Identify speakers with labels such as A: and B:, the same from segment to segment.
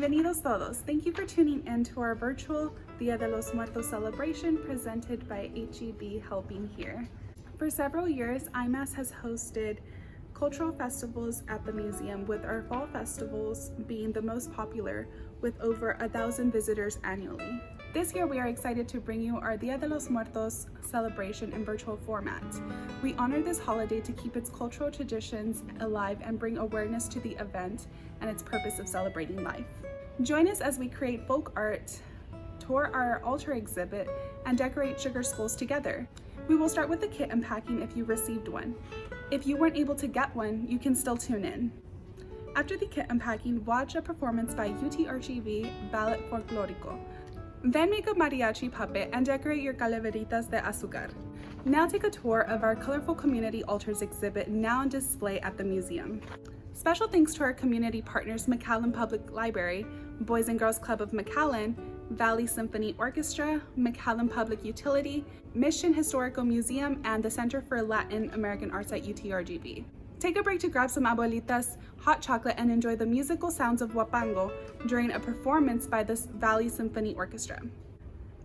A: Bienvenidos todos. Thank you for tuning in to our virtual Dia de los Muertos celebration presented by HEB Helping Here. For several years, IMAS has hosted cultural festivals at the museum, with our fall festivals being the most popular with over 1,000 visitors annually. This year, we are excited to bring you our Dia de los Muertos celebration in virtual format. We honor this holiday to keep its cultural traditions alive and bring awareness to the event and its purpose of celebrating life. Join us as we create folk art, tour our altar exhibit, and decorate sugar skulls together. We will start with the kit unpacking if you received one. If you weren't able to get one, you can still tune in. After the kit unpacking, watch a performance by UTRGV Ballet Folklorico. Then make a mariachi puppet and decorate your calaveritas de azúcar. Now take a tour of our colorful community altars exhibit, now on display at the museum. Special thanks to our community partners, McAllen Public Library, Boys and Girls Club of McAllen, Valley Symphony Orchestra, McAllen Public Utility, Mission Historical Museum, and the Center for Latin American Arts at UTRGV. Take a break to grab some abuelitas, hot chocolate, and enjoy the musical sounds of Huapango during a performance by the Valley Symphony Orchestra.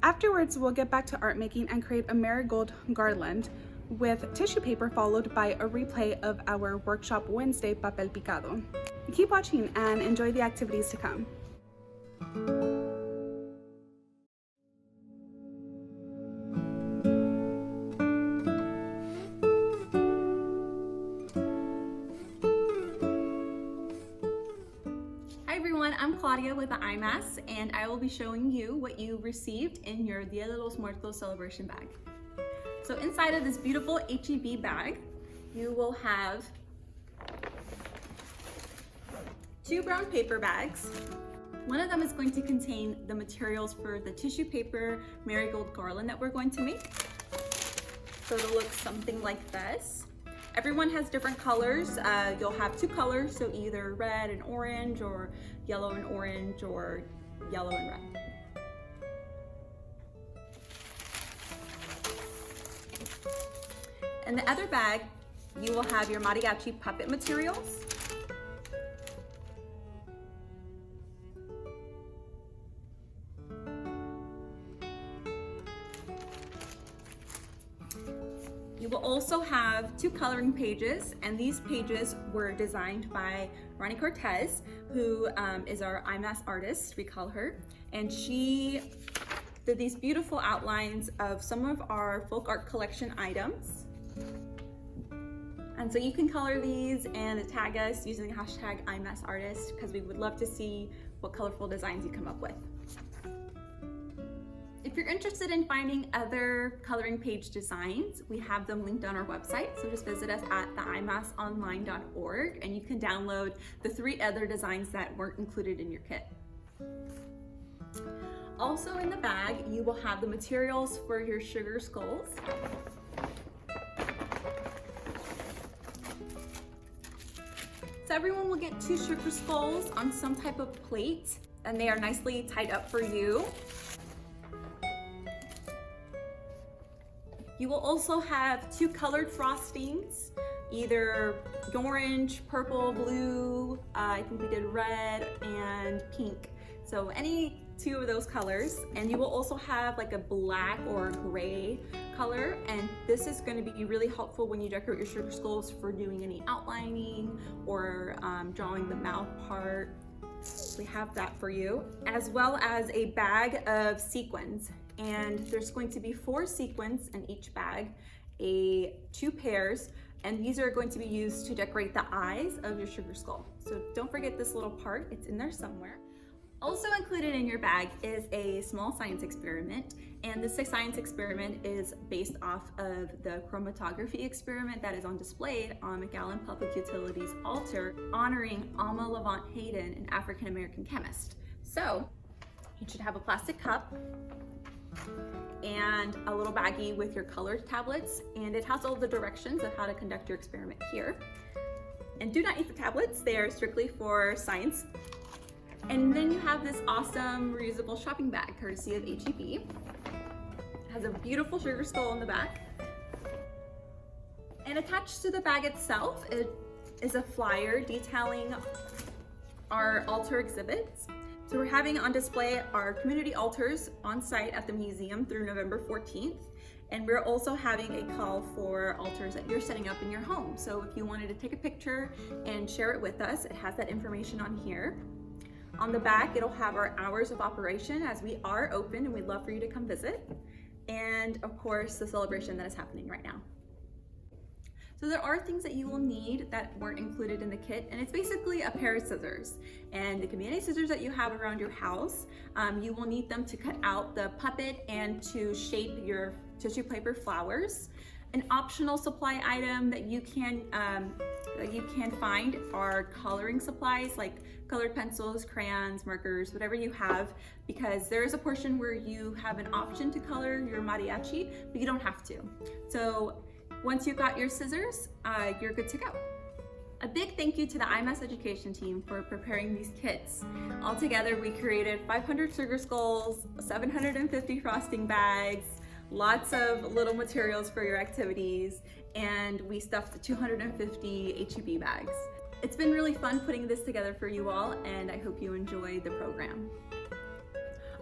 A: Afterwards, we'll get back to art making and create a Marigold Garland with tissue paper, followed by a replay of our workshop Wednesday, Papel, Picado. Keep watching and enjoy the activities to come.
B: I'm Claudia with the IMAS, and I will be showing you what you received in your Dia de los Muertos celebration bag. So inside of this beautiful HEB bag, you will have 2 brown paper bags. One of them is going to contain the materials for the tissue paper Marigold garland that we're going to make. So it'll look something like this. Everyone has different colors. You'll have 2 colors, so either red and orange, or yellow and orange, or yellow and red. In the other bag, you will have your mariachi puppet materials. You will also have 2 coloring pages, and these pages were designed by Ronnie Cortez, who is our IMAS artist, we call her, and she did these beautiful outlines of some of our folk art collection items. And so you can color these and tag us using the hashtag IMASartist, because we would love to see what colorful designs you come up with. If you're interested in finding other coloring page designs, we have them linked on our website. So just visit us at theimasonline.org, and you can download the 3 other designs that weren't included in your kit. Also in the bag, you will have the materials for your sugar skulls. So everyone will get 2 sugar skulls on some type of plate, and they are nicely tied up for you. You will also have 2 colored frostings, either orange, purple, blue, I think we did red and pink. So any 2 of those colors. And you will also have like a black or gray color. And this is going to be really helpful when you decorate your sugar skulls for doing any outlining or drawing the mouth part. We have that for you, as well as a bag of sequins. And there's going to be 4 sequins in each bag, 2 pairs, and these are going to be used to decorate the eyes of your sugar skull. So don't forget this little part, it's in there somewhere. Also included in your bag is a small science experiment, and this science experiment is based off of the chromatography experiment that is on display on McAllen Public Utilities altar, honoring Alma Levant Hayden, an African-American chemist. So you should have a plastic cup and a little baggie with your colored tablets, and it has all the directions of how to conduct your experiment here. And do not eat the tablets, they are strictly for science. And then you have this awesome reusable shopping bag courtesy of HEB. It has a beautiful sugar skull in the back. And attached to the bag itself, it is a flyer detailing our altar exhibits. So So we're having on display our community altars on site at the museum through November 14th. And we're also having a call for altars that you're setting up in your home. So if you wanted to take a picture and share it with us, it has that information on here. On the back, it'll have our hours of operation, as we are open and we'd love for you to come visit. And of course, the celebration that is happening right now. So there are things that you will need that weren't included in the kit, and it's basically a pair of scissors. And it can be any scissors that you have around your house. You will need them to cut out the puppet and to shape your tissue paper flowers. An optional supply item that you can find are coloring supplies like colored pencils, crayons, markers, whatever you have, because there is a portion where you have an option to color your mariachi, but you don't have to. So once you've got your scissors, you're good to go. A big thank you to the IMAS education team for preparing these kits. Altogether, we created 500 sugar skulls, 750 frosting bags, lots of little materials for your activities, and we stuffed 250 HEB bags. It's been really fun putting this together for you all, and I hope you enjoy the program.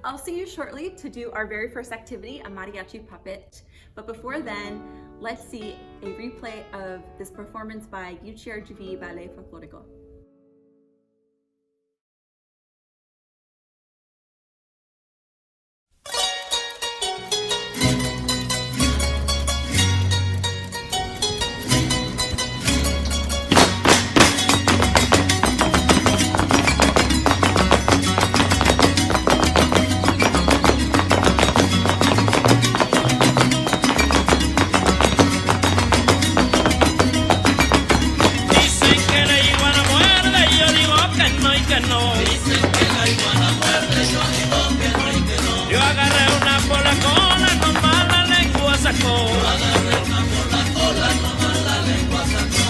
B: I'll see you shortly to do our very first activity, a mariachi puppet. But before then, let's see a replay of this performance by UTRGV Ballet Folklorico.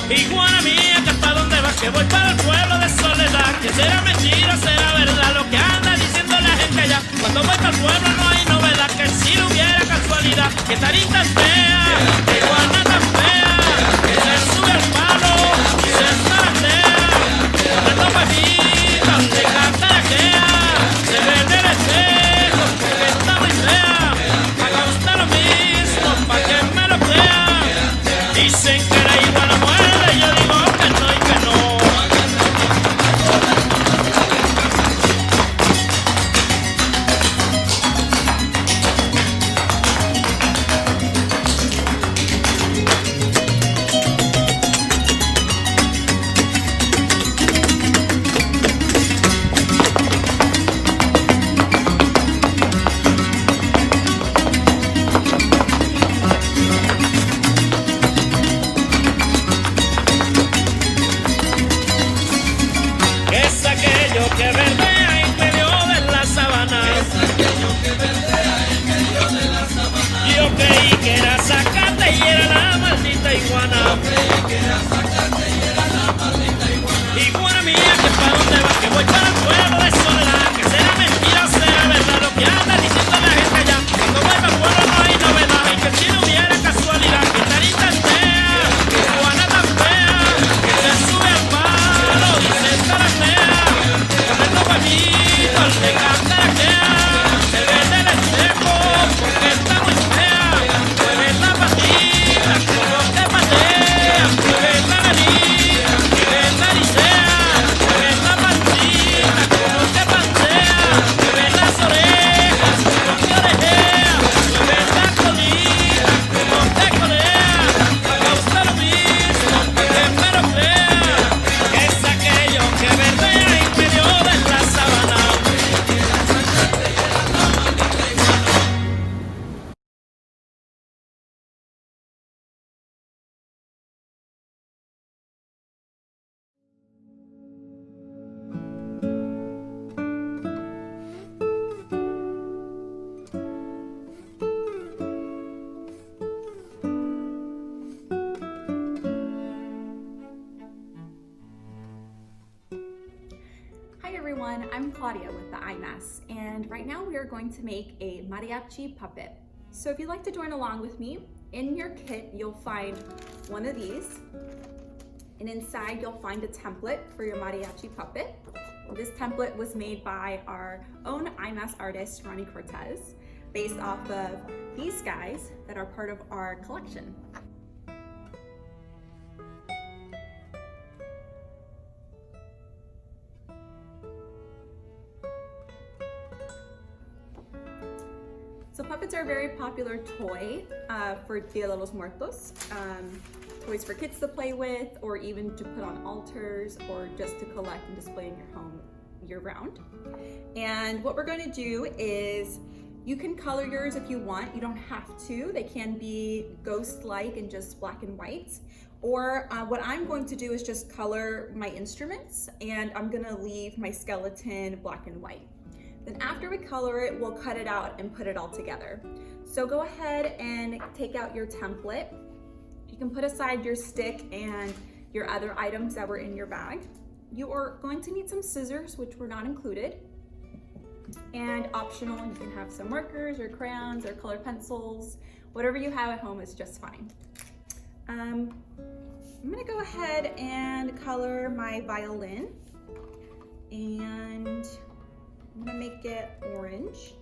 C: Iguana mía, que hasta dónde vas, que voy para el pueblo de Soledad. Que será mentira, será verdad lo que anda diciendo la gente allá. Cuando voy para el pueblo no hay novedad, que si no hubiera casualidad. Que tarita fea, que iguana tan fea, que se sube al palo y se zaratea. Cuando papita, se cantaraquea, se vende el espejo, que está muy fea. Haga usted lo mismo, pa' que me lo crea. Dicen que la iguana muerde, yo digo que no y que no. Que verdea en medio de la sabana. Es aquello que verdea en medio de la sabana. Yo creí que era zacate y era la maldita iguana. Yo creí que era zacate y era la maldita iguana. Iguana mía, que pa' dónde vas, que voy para el pueblo de Soledad. Que será mentira o será verdad lo que anda diciendo la gente allá. Cuando voy para el pueblo no hay novedad, y que si no hubiera casualidad. Que tarita fea, que iguana tan fea, que se sube al palo y se zaratea. Le cantaraquea, se vende el espejo porque está muy fea. Mueve la patita como que patea, mueve la nariz y ve la licea. Mueve la pancita como que pancea, mueve las orejas como que orejea. Mueve la colita como que colea. Haga usted lo mismo que me lo crea. Es aquello que verdea en medio de la sabana.
B: Hi everyone, I'm Claudia with the IMAS, and right now we are going to make a mariachi puppet. So if you'd like to join along with me, in your kit you'll find one of these, and inside you'll find a template for your mariachi puppet. This template was made by our own IMAS artist, Ronnie Cortez, based off of these guys that are part of our collection. So puppets are a very popular toy for Dia de los Muertos. Toys for kids to play with, or even to put on altars, or just to collect and display in your home year-round. And what we're going to do is, you can color yours if you want. You don't have to. They can be ghost-like and just black and white. Or what I'm going to do is just color my instruments, and I'm going to leave my skeleton black and white. Then after we color it, we'll cut it out and put it all together. So go ahead and take out your template. You can put aside your stick and your other items that were in your bag. You are going to need some scissors, which were not included. And optional, you can have some markers or crayons or colored pencils. Whatever you have at home is just fine. I'm gonna go ahead and color my violin. And I'm gonna make it orange.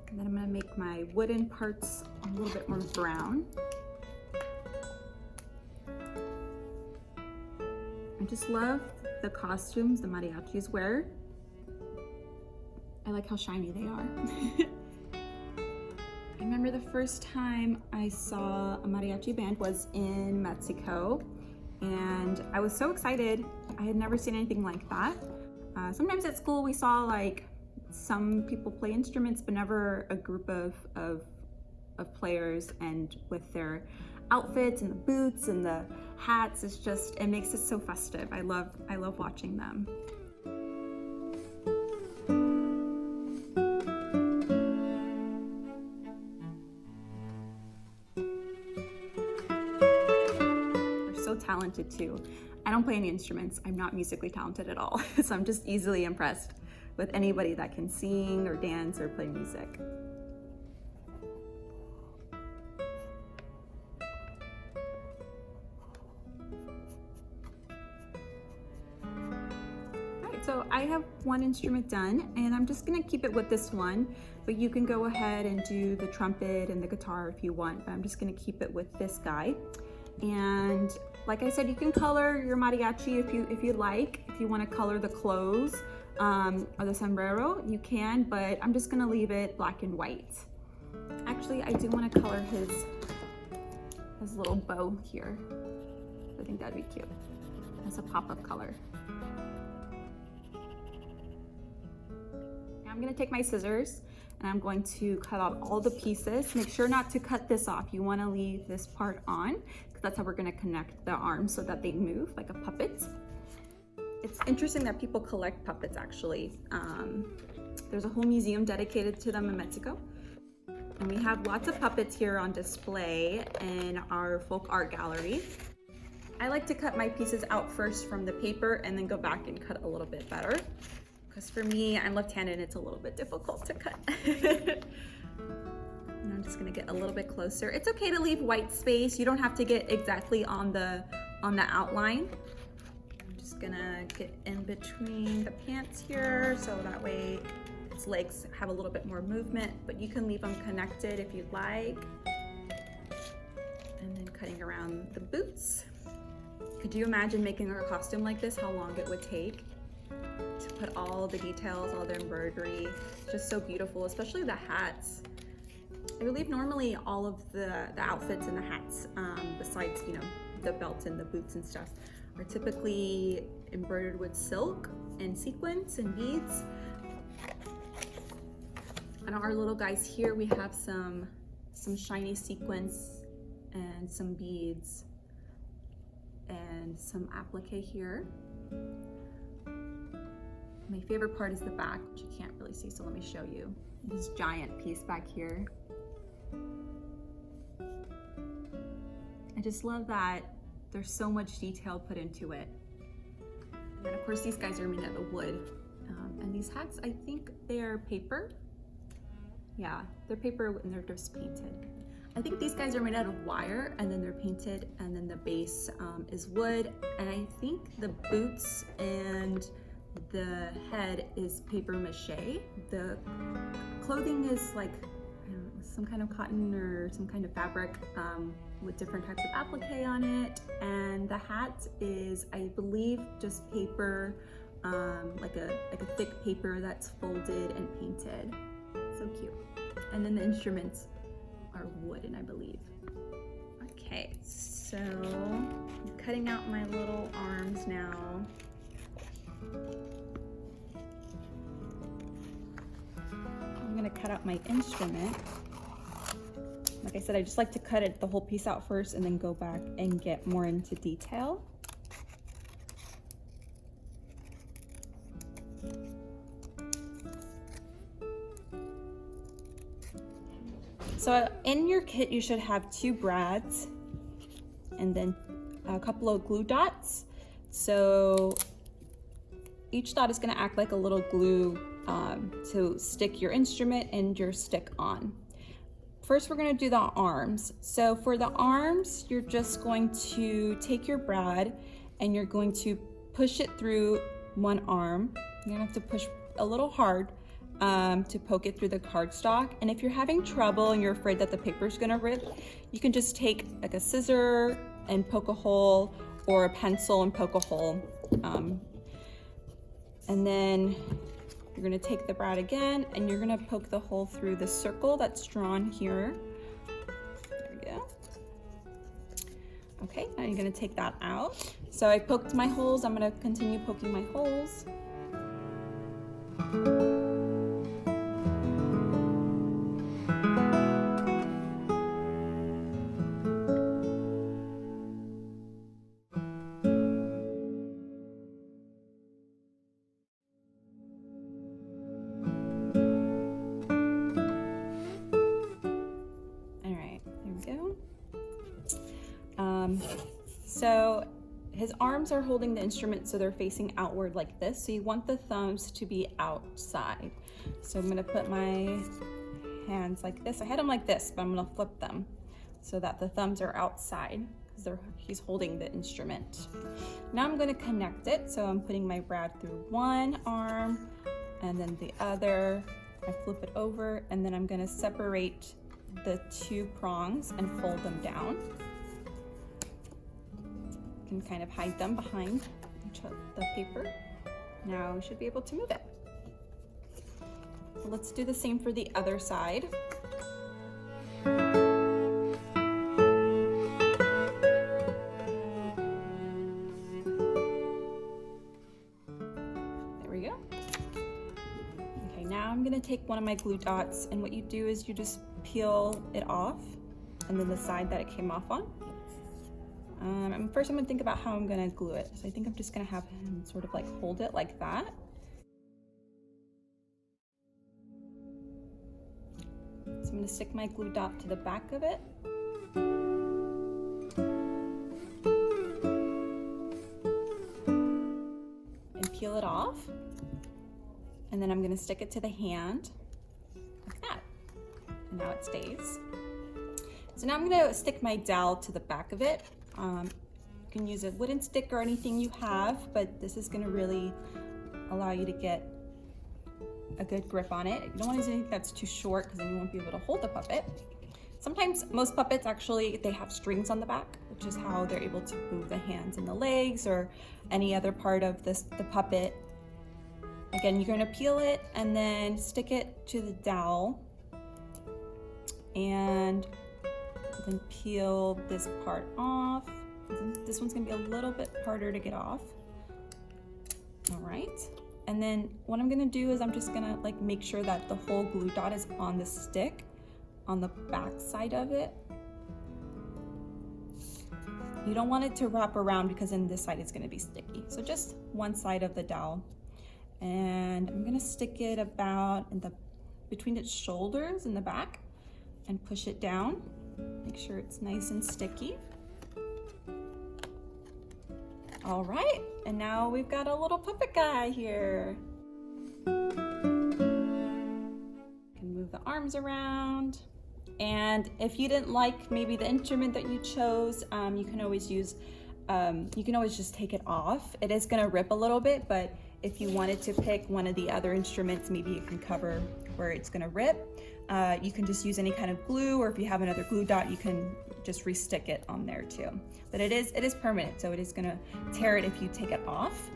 B: And then I'm gonna make my wooden parts a little bit more brown. I just love the costumes the mariachis wear. I like how shiny they are. I remember the first time I saw a mariachi band was in Mexico, and I was so excited. I had never seen anything like that. Sometimes at school we saw like some people play instruments, but never a group of players, and with their outfits and the boots and the hats, it makes it so festive. I love watching them. They're so talented too. I don't play any instruments. I'm not musically talented at all, so I'm just easily impressed with anybody that can sing or dance or play music. So I have one instrument done, and I'm just gonna keep it with this one, but you can go ahead and do the trumpet and the guitar if you want, but I'm just gonna keep it with this guy. And like I said, you can color your mariachi if you like. If you wanna color the clothes or the sombrero, you can, but I'm just gonna leave it black and white. Actually, I do wanna color his little bow here. I think that'd be cute. As a pop-up color. I'm gonna take my scissors and I'm going to cut out all the pieces. Make sure not to cut this off. You wanna leave this part on, because that's how we're gonna connect the arms so that they move like a puppet. It's interesting that people collect puppets actually. There's a whole museum dedicated to them in Mexico. And we have lots of puppets here on display in our folk art gallery. I like to cut my pieces out first from the paper and then go back and cut a little bit better. Because for me, I'm left-handed and it's a little bit difficult to cut. And I'm just gonna get a little bit closer. It's okay to leave white space. You don't have to get exactly on the outline. I'm just gonna get in between the pants here, so that way its legs have a little bit more movement, but you can leave them connected if you'd like. And then cutting around the boots. Could you imagine making a costume like this, how long it would take? To put all the details, all the embroidery, just so beautiful, especially the hats. I believe normally all of the outfits and the hats, besides, you know, the belts and the boots and stuff, are typically embroidered with silk and sequins and beads. And our little guys here, we have some shiny sequins and some beads and some applique here. My favorite part is the back, which you can't really see, so let me show you. This giant piece back here. I just love that there's so much detail put into it. And then of course these guys are made out of wood. And these hats, I think they are paper. Yeah, they're paper and they're just painted. I think these guys are made out of wire and then they're painted, and then the base is wood. And I think the boots and the head is paper mache. The clothing is like, I don't know, some kind of cotton or some kind of fabric with different types of applique on it. And the hat is, I believe, just paper, like a thick paper that's folded and painted. So cute. And then the instruments are wooden, I believe. Okay, so I'm cutting out my little arms now. I'm gonna cut out my instrument. Like I said, I just like to cut it, the whole piece out first and then go back and get more into detail. So in your kit, you should have 2 brads and then a couple of glue dots. So each dot is gonna act like a little glue to stick your instrument and your stick on. First, we're gonna do the arms. So for the arms, you're just going to take your brad and you're going to push it through one arm. You're gonna have to push a little hard to poke it through the cardstock. And if you're having trouble and you're afraid that the paper's gonna rip, you can just take like a scissor and poke a hole, or a pencil and poke a hole. And then you're gonna take the brad again and you're gonna poke the hole through the circle that's drawn here. There we go. Okay, now you're gonna take that out. So I poked my holes, I'm gonna continue poking my holes. So his arms are holding the instrument, so they're facing outward like this. So you want the thumbs to be outside. So I'm gonna put my hands like this. I had them like this, but I'm gonna flip them so that the thumbs are outside because he's holding the instrument. Now I'm gonna connect it. So I'm putting my brad through one arm and then the other. I flip it over and then I'm gonna separate the 2 prongs and fold them down. Can kind of hide them behind the paper. Now we should be able to move it. So let's do the same for the other side. There we go. Okay, now I'm gonna take one of my glue dots, and what you do is you just peel it off, and then the side that it came off on. First I'm gonna think about how I'm gonna glue it. So I think I'm just gonna have him sort of like hold it like that. So I'm gonna stick my glue dot to the back of it. And peel it off. And then I'm gonna stick it to the hand like that. And now it stays. So now I'm gonna stick my dowel to the back of it. You can use a wooden stick or anything you have, but this is gonna really allow you to get a good grip on it. You don't want to use anything that's too short because then you won't be able to hold the puppet. Sometimes, most puppets actually, they have strings on the back, which is how they're able to move the hands and the legs or any other part of the puppet. Again, you're gonna peel it and then stick it to the dowel and then peel this part off. This one's gonna be a little bit harder to get off. All right. And then what I'm gonna do is I'm just gonna like make sure that the whole glue dot is on the stick, on the back side of it. You don't want it to wrap around because then this side is gonna be sticky. So just one side of the dowel. And I'm gonna stick it about between its shoulders in the back and push it down. Make sure it's nice and sticky. All right, and now we've got a little puppet guy here. You can move move the arms around. And if you didn't like maybe the instrument that you chose, you can always just take it off. It is gonna rip a little bit, but if you wanted to pick one of the other instruments, maybe you can cover where it's gonna rip. You can just use any kind of glue, or if you have another glue dot, you can just restick it on there too. But it is permanent, so it is gonna tear it if you take it off.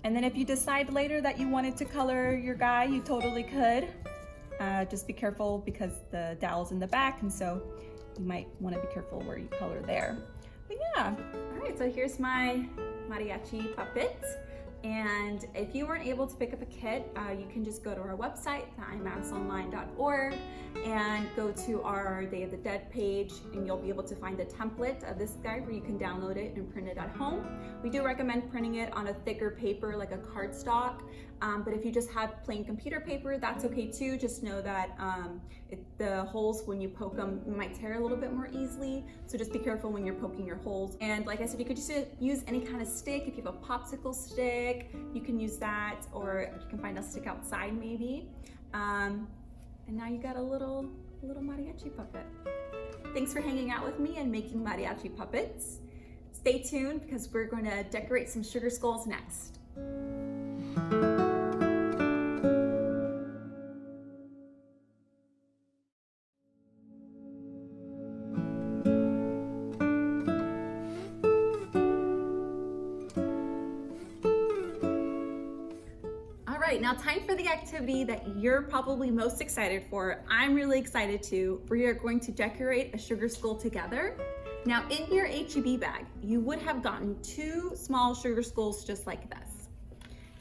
B: And then if you decide later that you wanted to color your guy, you totally could. Just be careful because the dowel's in the back, and so you might want to be careful where you color there. But yeah, all right, so here's my mariachi puppet. And if you weren't able to pick up a kit, you can just go to our website, imasonline.org, and go to our Day of the Dead page, and you'll be able to find the template of this guy where you can download it and print it at home. We do recommend printing it on a thicker paper like a cardstock, but if you just have plain computer paper, that's okay too. Just know that the holes, when you poke them, might tear a little bit more easily, so just be careful when you're poking your holes. And like I said, you could just use any kind of stick. If you have a popsicle stick, you can use that, or you can find a stick outside maybe. And now you got a little mariachi puppet. Thanks for hanging out with me and making mariachi puppets. Stay tuned because we're going to decorate some sugar skulls next. Now time for the activity that you're probably most excited for. I'm really excited too. We are going to decorate a sugar skull together. Now in your HEB bag, you would have gotten 2 small sugar skulls just like this.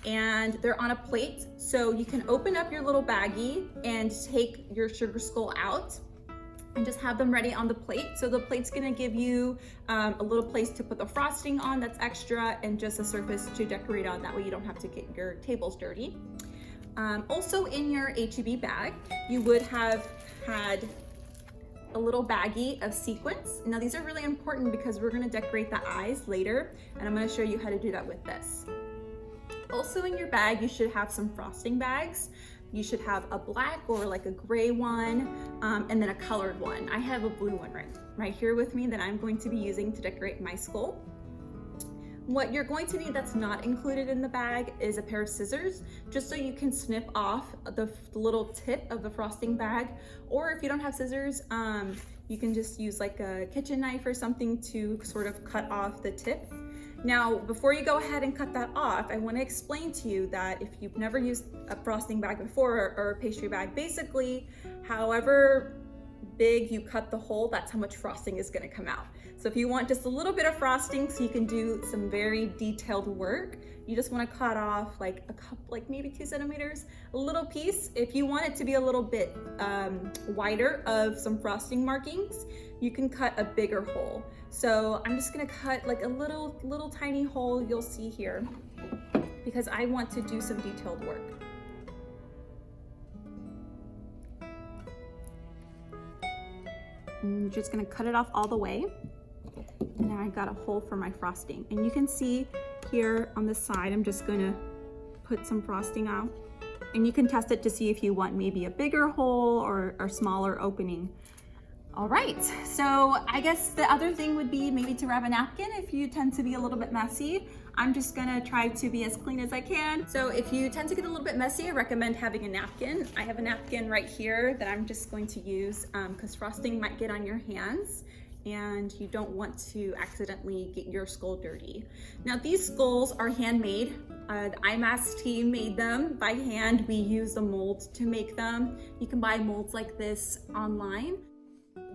B: And they're on a plate, so you can open up your little baggie and take your sugar skull out and just have them ready on the plate. So the plate's gonna give you a little place to put the frosting on that's extra, and just a surface to decorate on. That way you don't have to get your tables dirty. Also in your HEB bag, you would have had a little baggie of sequins. Now these are really important because we're gonna decorate the eyes later, and I'm gonna show you how to do that with this. Also in your bag, you should have some frosting bags. You should have a black or like a gray one, and then a colored one. I have a blue one right here with me that I'm going to be using to decorate my skull. What you're going to need that's not included in the bag is a pair of scissors, just so you can snip off the little tip of the frosting bag. Or if you don't have scissors, you can just use like a kitchen knife or something to sort of cut off the tip. Now, before you go ahead and cut that off, I want to explain to you that if you've never used a frosting bag before, or a pastry bag, basically, however big you cut the hole, that's how much frosting is going to come out. So if you want just a little bit of frosting so you can do some very detailed work, you just want to cut off like a cup, like maybe 2 centimeters, a little piece. If you want it to be a little bit wider of some frosting markings, you can cut a bigger hole. So I'm just gonna cut like a little tiny hole you'll see here, because I want to do some detailed work. I'm just gonna cut it off all the way. And now I got a hole for my frosting. And you can see here on the side, I'm just gonna put some frosting out. And you can test it to see if you want maybe a bigger hole or a smaller opening. All right, so I guess the other thing would be maybe to grab a napkin if you tend to be a little bit messy. I'm just gonna try to be as clean as I can. So if you tend to get a little bit messy, I recommend having a napkin. I have a napkin right here that I'm just going to use because frosting might get on your hands and you don't want to accidentally get your skull dirty. Now these skulls are handmade. The IMAS team made them by hand. We use the molds to make them. You can buy molds like this online.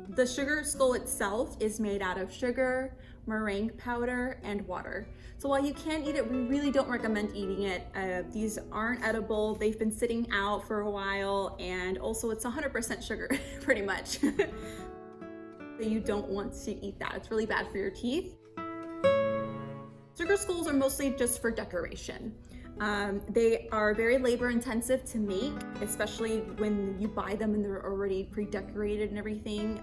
B: The sugar skull itself is made out of sugar, meringue powder, and water. So while you can eat it, we really don't recommend eating it. These aren't edible. They've been sitting out for a while, and also it's 100% sugar, pretty much. You don't want to eat that. It's really bad for your teeth. Sugar skulls are mostly just for decoration. They are very labor intensive to make, especially when you buy them and they're already pre-decorated and everything.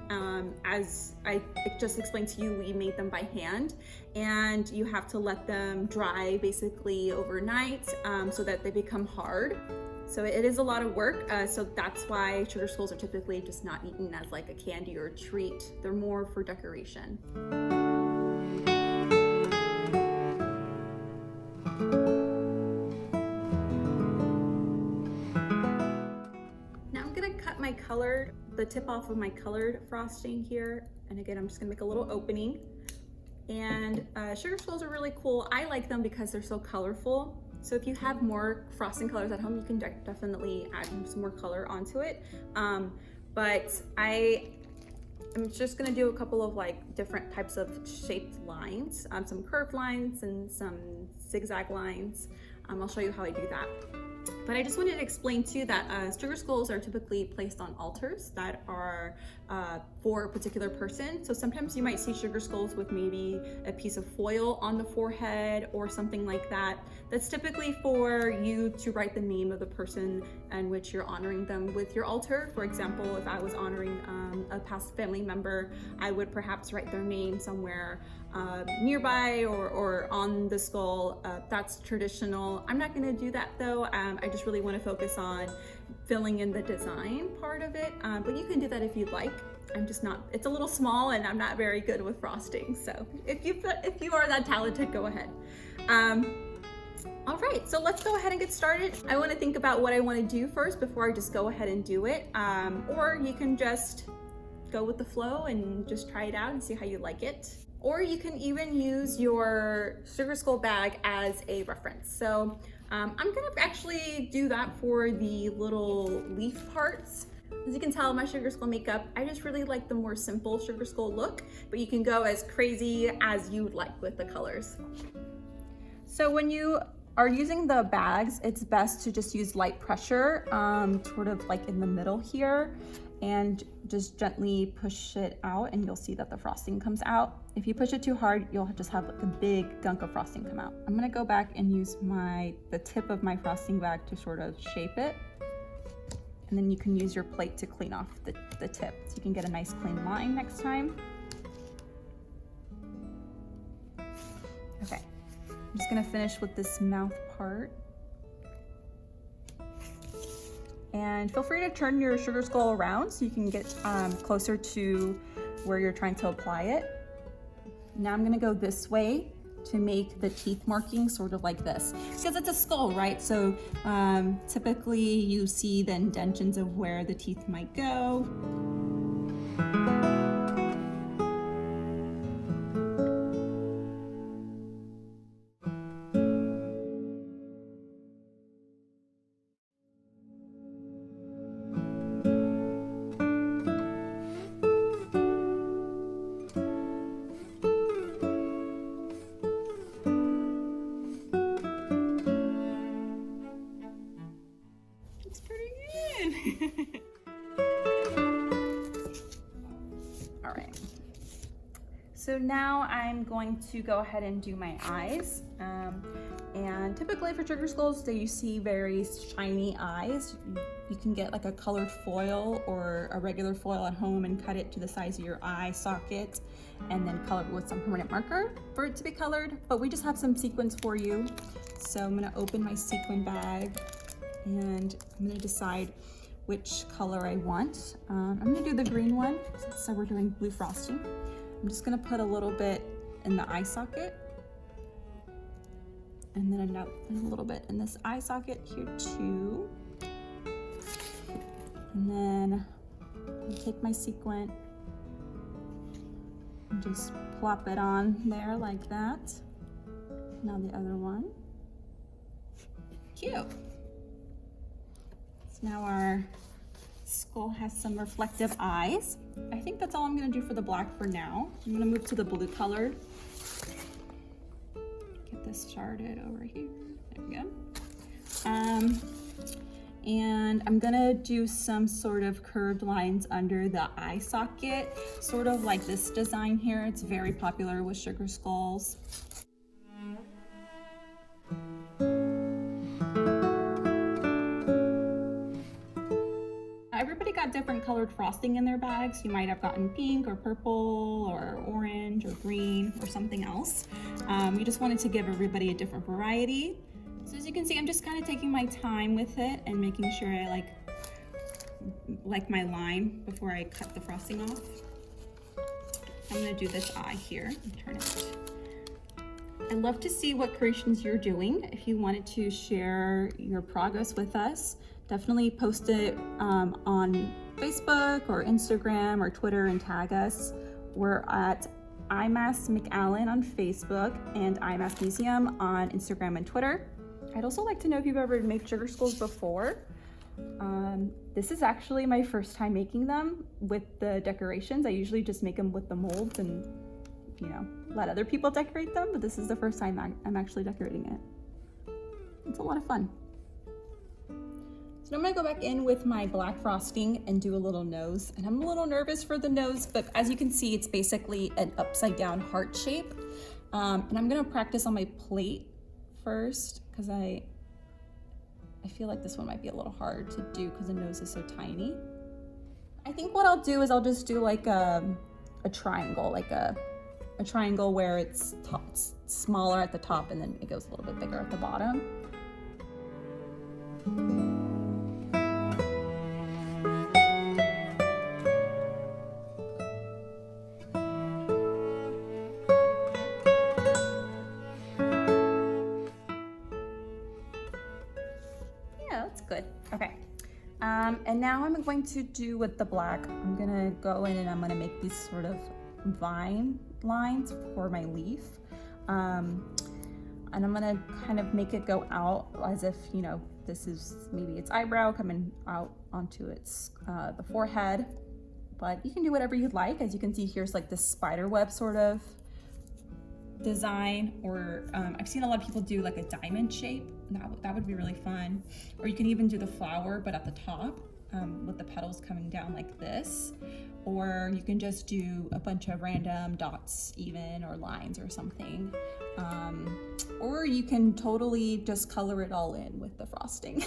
B: As I just explained to you, we made them by hand, and you have to let them dry basically overnight so that they become hard. So it is a lot of work. So that's why sugar skulls are typically just not eaten as like a candy or a treat. They're more for decoration. The tip off of my colored frosting here. And again, I'm just gonna make a little opening. And sugar skulls are really cool. I like them because they're so colorful. So if you have more frosting colors at home, you can definitely add some more color onto it. But I'm just gonna do a couple of like different types of shaped lines, some curved lines and some zigzag lines. I'll show you how I do that. But I just wanted to explain too that sugar skulls are typically placed on altars that are for a particular person. So sometimes you might see sugar skulls with maybe a piece of foil on the forehead or something like that. That's typically for you to write the name of the person in which you're honoring them with your altar. For example, if I was honoring a past family member, I would perhaps write their name somewhere nearby or on the skull. That's traditional. I'm not going to do that though. I just really want to focus on filling in the design part of it, but you can do that if you'd like. I'm just not, it's a little small and I'm not very good with frosting. So if you are that talented, go ahead. All right, so let's go ahead and get started. I want to think about what I want to do first before I just go ahead and do it. Or you can just go with the flow and just try it out and see how you like it. Or you can even use your sugar skull bag as a reference. So I'm gonna actually do that for the little leaf parts. As you can tell, my sugar skull makeup, I just really like the more simple sugar skull look, but you can go as crazy as you would like with the colors. So when you are using the bags, it's best to just use light pressure, sort of like in the middle here, and just gently push it out and you'll see that the frosting comes out. If you push it too hard, you'll just have like a big gunk of frosting come out. I'm gonna go back and use the tip of my frosting bag to sort of shape it. And then you can use your plate to clean off the tip so you can get a nice clean line next time. Okay, I'm just gonna finish with this mouth part. And feel free to turn your sugar skull around so you can get closer to where you're trying to apply it. Now I'm gonna go this way to make the teeth markings sort of like this, because it's a skull, right? So typically you see the indentions of where the teeth might go. All right, so now I'm going to go ahead and do my eyes. And typically for sugar skulls, you see very shiny eyes. You can get like a colored foil or a regular foil at home and cut it to the size of your eye socket and then color it with some permanent marker for it to be colored. But we just have some sequins for you. So I'm gonna open my sequin bag and I'm gonna decide which color I want. I'm gonna do the green one, so we're doing blue frosting. I'm just gonna put a little bit in the eye socket and then a little bit in this eye socket here too. And then I'll take my sequin and just plop it on there like that. Now the other one. Cute. Now our skull has some reflective eyes. I think that's all I'm gonna do for the black for now. I'm gonna move to the blue color. Get this started over here. There we go. And I'm gonna do some sort of curved lines under the eye socket, sort of like this design here. It's very popular with sugar skulls. Everybody got different colored frosting in their bags. You might have gotten pink or purple or orange or green or something else. We just wanted to give everybody a different variety. So as you can see, I'm just kind of taking my time with it and making sure I like my line before I cut the frosting off. I'm gonna do this eye here and turn it. I'd love to see what creations you're doing. If you wanted to share your progress with us, definitely post it on Facebook or Instagram or Twitter and tag us. We're at IMAS McAllen on Facebook and IMAS Museum on Instagram and Twitter. I'd also like to know if you've ever made sugar skulls before. This is actually my first time making them with the decorations. I usually just make them with the molds and, you know, let other people decorate them, but this is the first time I'm actually decorating it. It's a lot of fun. So I'm gonna go back in with my black frosting and do a little nose. And I'm a little nervous for the nose, but as you can see, it's basically an upside down heart shape. And I'm gonna practice on my plate first, because I feel like this one might be a little hard to do because the nose is so tiny. I think what I'll do is I'll just do like a triangle, like a triangle where it's smaller at the top and then it goes a little bit bigger at the bottom. Yeah, that's good. Okay. And now I'm going to do with the black, I'm gonna go in and I'm gonna make these sort of vine lines for my leaf. And I'm gonna kind of make it go out as if, you know, this is maybe its eyebrow coming out onto its the forehead. But you can do whatever you'd like. As you can see, here's like this spider web sort of design, or I've seen a lot of people do like a diamond shape. That would be really fun. Or you can even do the flower, but at the top with the petals coming down like this. Or you can just do a bunch of random dots even, or lines or something. Or you can totally just color it all in with the frosting.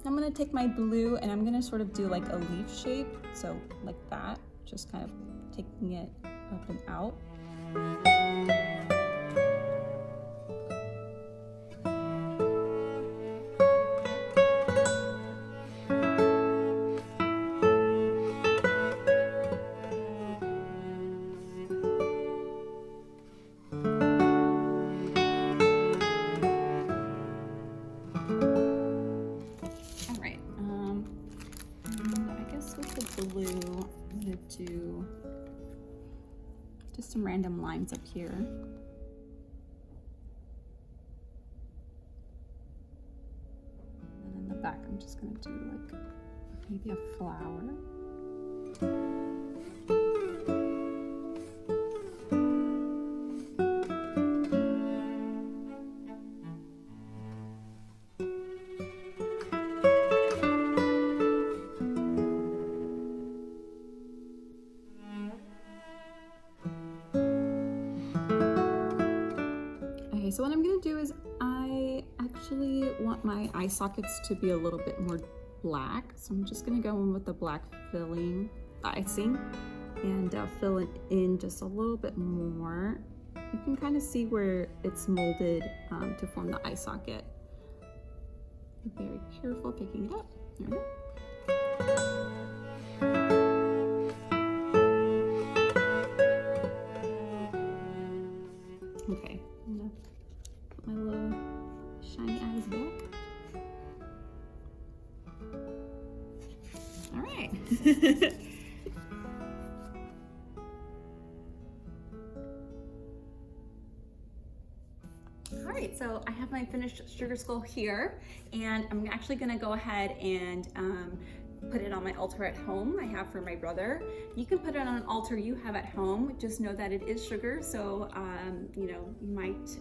B: I'm gonna take my blue and I'm gonna sort of do like a leaf shape. So like that, just kind of taking it up and out. Do just some random lines up here. And then in the back, I'm just gonna do like maybe a flower. So what I'm gonna do is I actually want my eye sockets to be a little bit more black. So I'm just gonna go in with the black icing and fill it in just a little bit more. You can kind of see where it's molded to form the eye socket. Be very careful picking it up. There we go. Okay, I'm gonna put my little shiny eyes back. All right. All right, so I have my finished sugar skull here, and I'm actually gonna go ahead and put it on my altar at home I have for my brother. You can put it on an altar you have at home. Just know that it is sugar, so you know, you might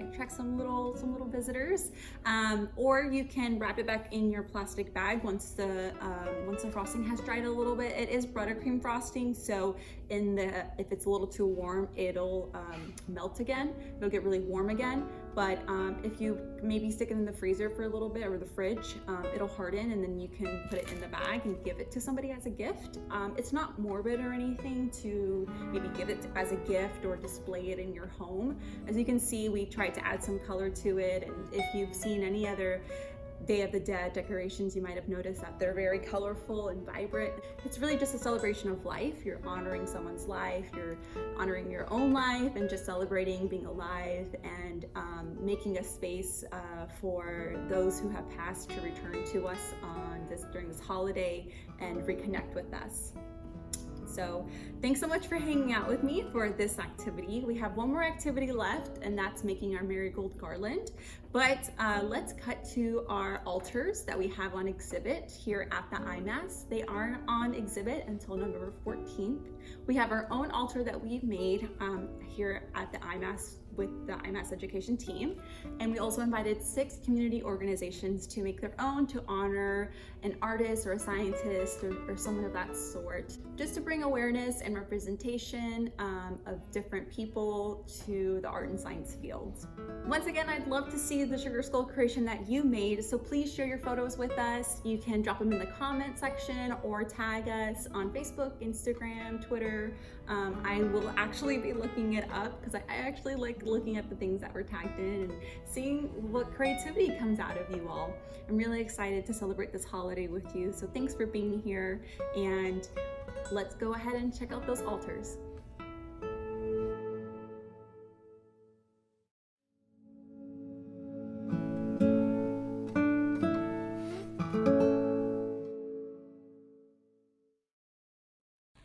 B: attract some little visitors, or you can wrap it back in your plastic bag once the frosting has dried a little bit. It is buttercream frosting, so if it's a little too warm, it'll melt again. It'll get really warm again. but if you maybe stick it in the freezer for a little bit or the fridge, it'll harden, and then you can put it in the bag and give it to somebody as a gift. It's not morbid or anything to maybe give it as a gift or display it in your home. As you can see, we tried to add some color to it, and if you've seen any other Day of the Dead decorations, you might have noticed that they're very colorful and vibrant. It's really just a celebration of life. You're honoring someone's life, you're honoring your own life, and just celebrating being alive, and making a space for those who have passed to return to us during this holiday and reconnect with us. So thanks so much for hanging out with me for this activity. We have one more activity left, and that's making our Marigold garland. But let's cut to our altars that we have on exhibit here at the IMAS. They aren't on exhibit until November 14th. We have our own altar that we've made here at the IMAS with the IMAS education team. And we also invited 6 community organizations to make their own to honor an artist or a scientist or someone of that sort, just to bring awareness and representation of different people to the art and science fields. Once again, I'd love to see the sugar skull creation that you made, so please share your photos with us. You can drop them in the comment section or tag us on Facebook, Instagram, Twitter. I will actually be looking it up because I actually like looking at the things that were tagged in and seeing what creativity comes out of you all. I'm really excited to celebrate this holiday with you, so thanks for being here, and let's go ahead and check out those altars.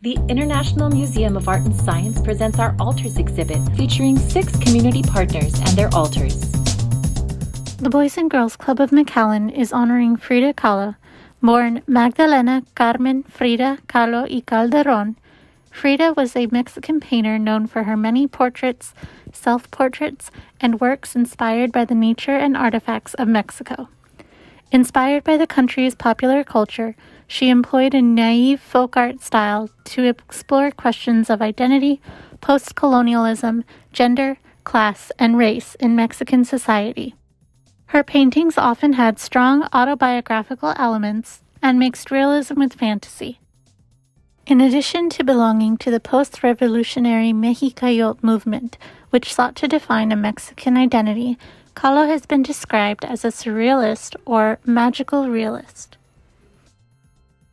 D: The International Museum of Art and Science presents our Altars exhibit, featuring 6 community partners and their altars.
E: The Boys and Girls Club of McAllen is honoring Frida Kahlo, born Magdalena Carmen Frida Kahlo y Calderón. Frida was a Mexican painter known for her many portraits, self-portraits, and works inspired by the nature and artifacts of Mexico. Inspired by the country's popular culture, she employed a naive folk art style to explore questions of identity, post-colonialism, gender, class, and race in Mexican society. Her paintings often had strong autobiographical elements and mixed realism with fantasy. In addition to belonging to the post-revolutionary Mexicayote movement, which sought to define a Mexican identity, Kahlo has been described as a surrealist or magical realist.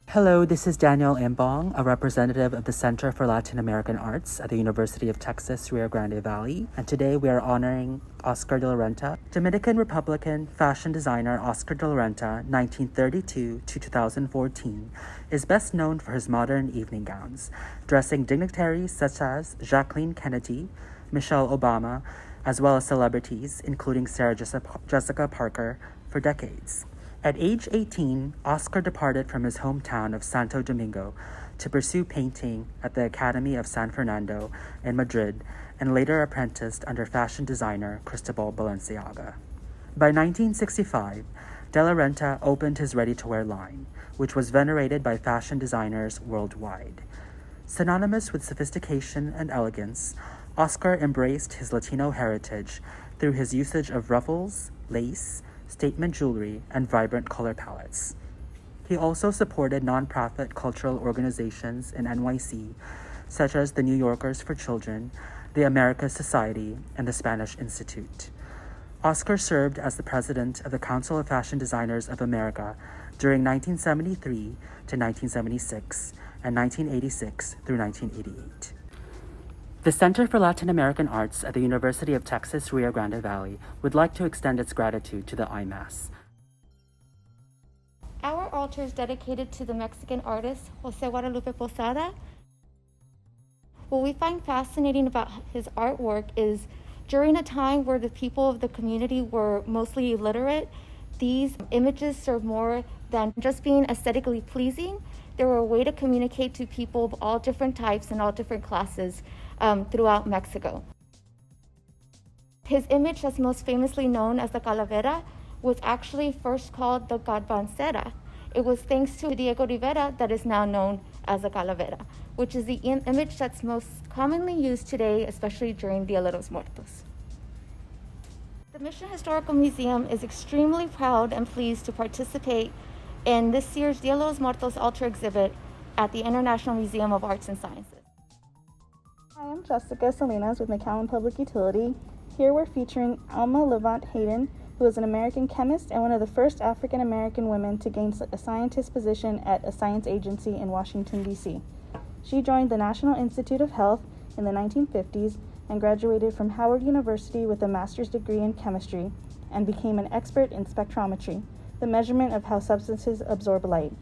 F: Hello, this is Daniel Imbong, a representative of the Center for Latin American Arts at the University of Texas, Rio Grande Valley, and today we are honoring Oscar de la Renta. Dominican Republican fashion designer Oscar de la Renta, 1932 to 2014, is best known for his modern evening gowns, dressing dignitaries such as Jacqueline Kennedy, Michelle Obama, as well as celebrities, including Sarah Jessica Parker, for decades. At age 18, Oscar departed from his hometown of Santo Domingo to pursue painting at the Academy of San Fernando in Madrid, and later apprenticed under fashion designer Cristobal Balenciaga. By 1965, De La Renta opened his ready-to-wear line, which was venerated by fashion designers worldwide. Synonymous with sophistication and elegance, Oscar embraced his Latino heritage through his usage of ruffles, lace, statement jewelry, and vibrant color palettes. He also supported nonprofit cultural organizations in NYC, such as the New Yorkers for Children, the Americas Society, and the Spanish Institute. Oscar served as the president of the Council of Fashion Designers of America during 1973 to 1976 and 1986 through 1988. The Center for Latin American Arts at the University of Texas, Rio Grande Valley would like to extend its gratitude to the IMAS.
G: Our altar is dedicated to the Mexican artist, Jose Guadalupe Posada. What we find fascinating about his artwork is during a time where the people of the community were mostly illiterate, these images serve more than just being aesthetically pleasing. They were a way to communicate to people of all different types and all different classes throughout Mexico. His image, that's most famously known as the Calavera, was actually first called the Garbancera. It was thanks to Diego Rivera that is now known as the Calavera, which is the image that's most commonly used today, especially during Dia de los Muertos. The Mission Historical Museum is extremely proud and pleased to participate in this year's Dia de los Muertos altar exhibit at the International Museum of Arts and Sciences.
H: Hi, I'm Jessica Salinas with McAllen Public Utility. Here we're featuring Alma Levant Hayden, who is an American chemist and one of the first African American women to gain a scientist position at a science agency in Washington, D.C. She joined the National Institute of Health in the 1950s and graduated from Howard University with a master's degree in chemistry and became an expert in spectrometry, the measurement of how substances absorb light.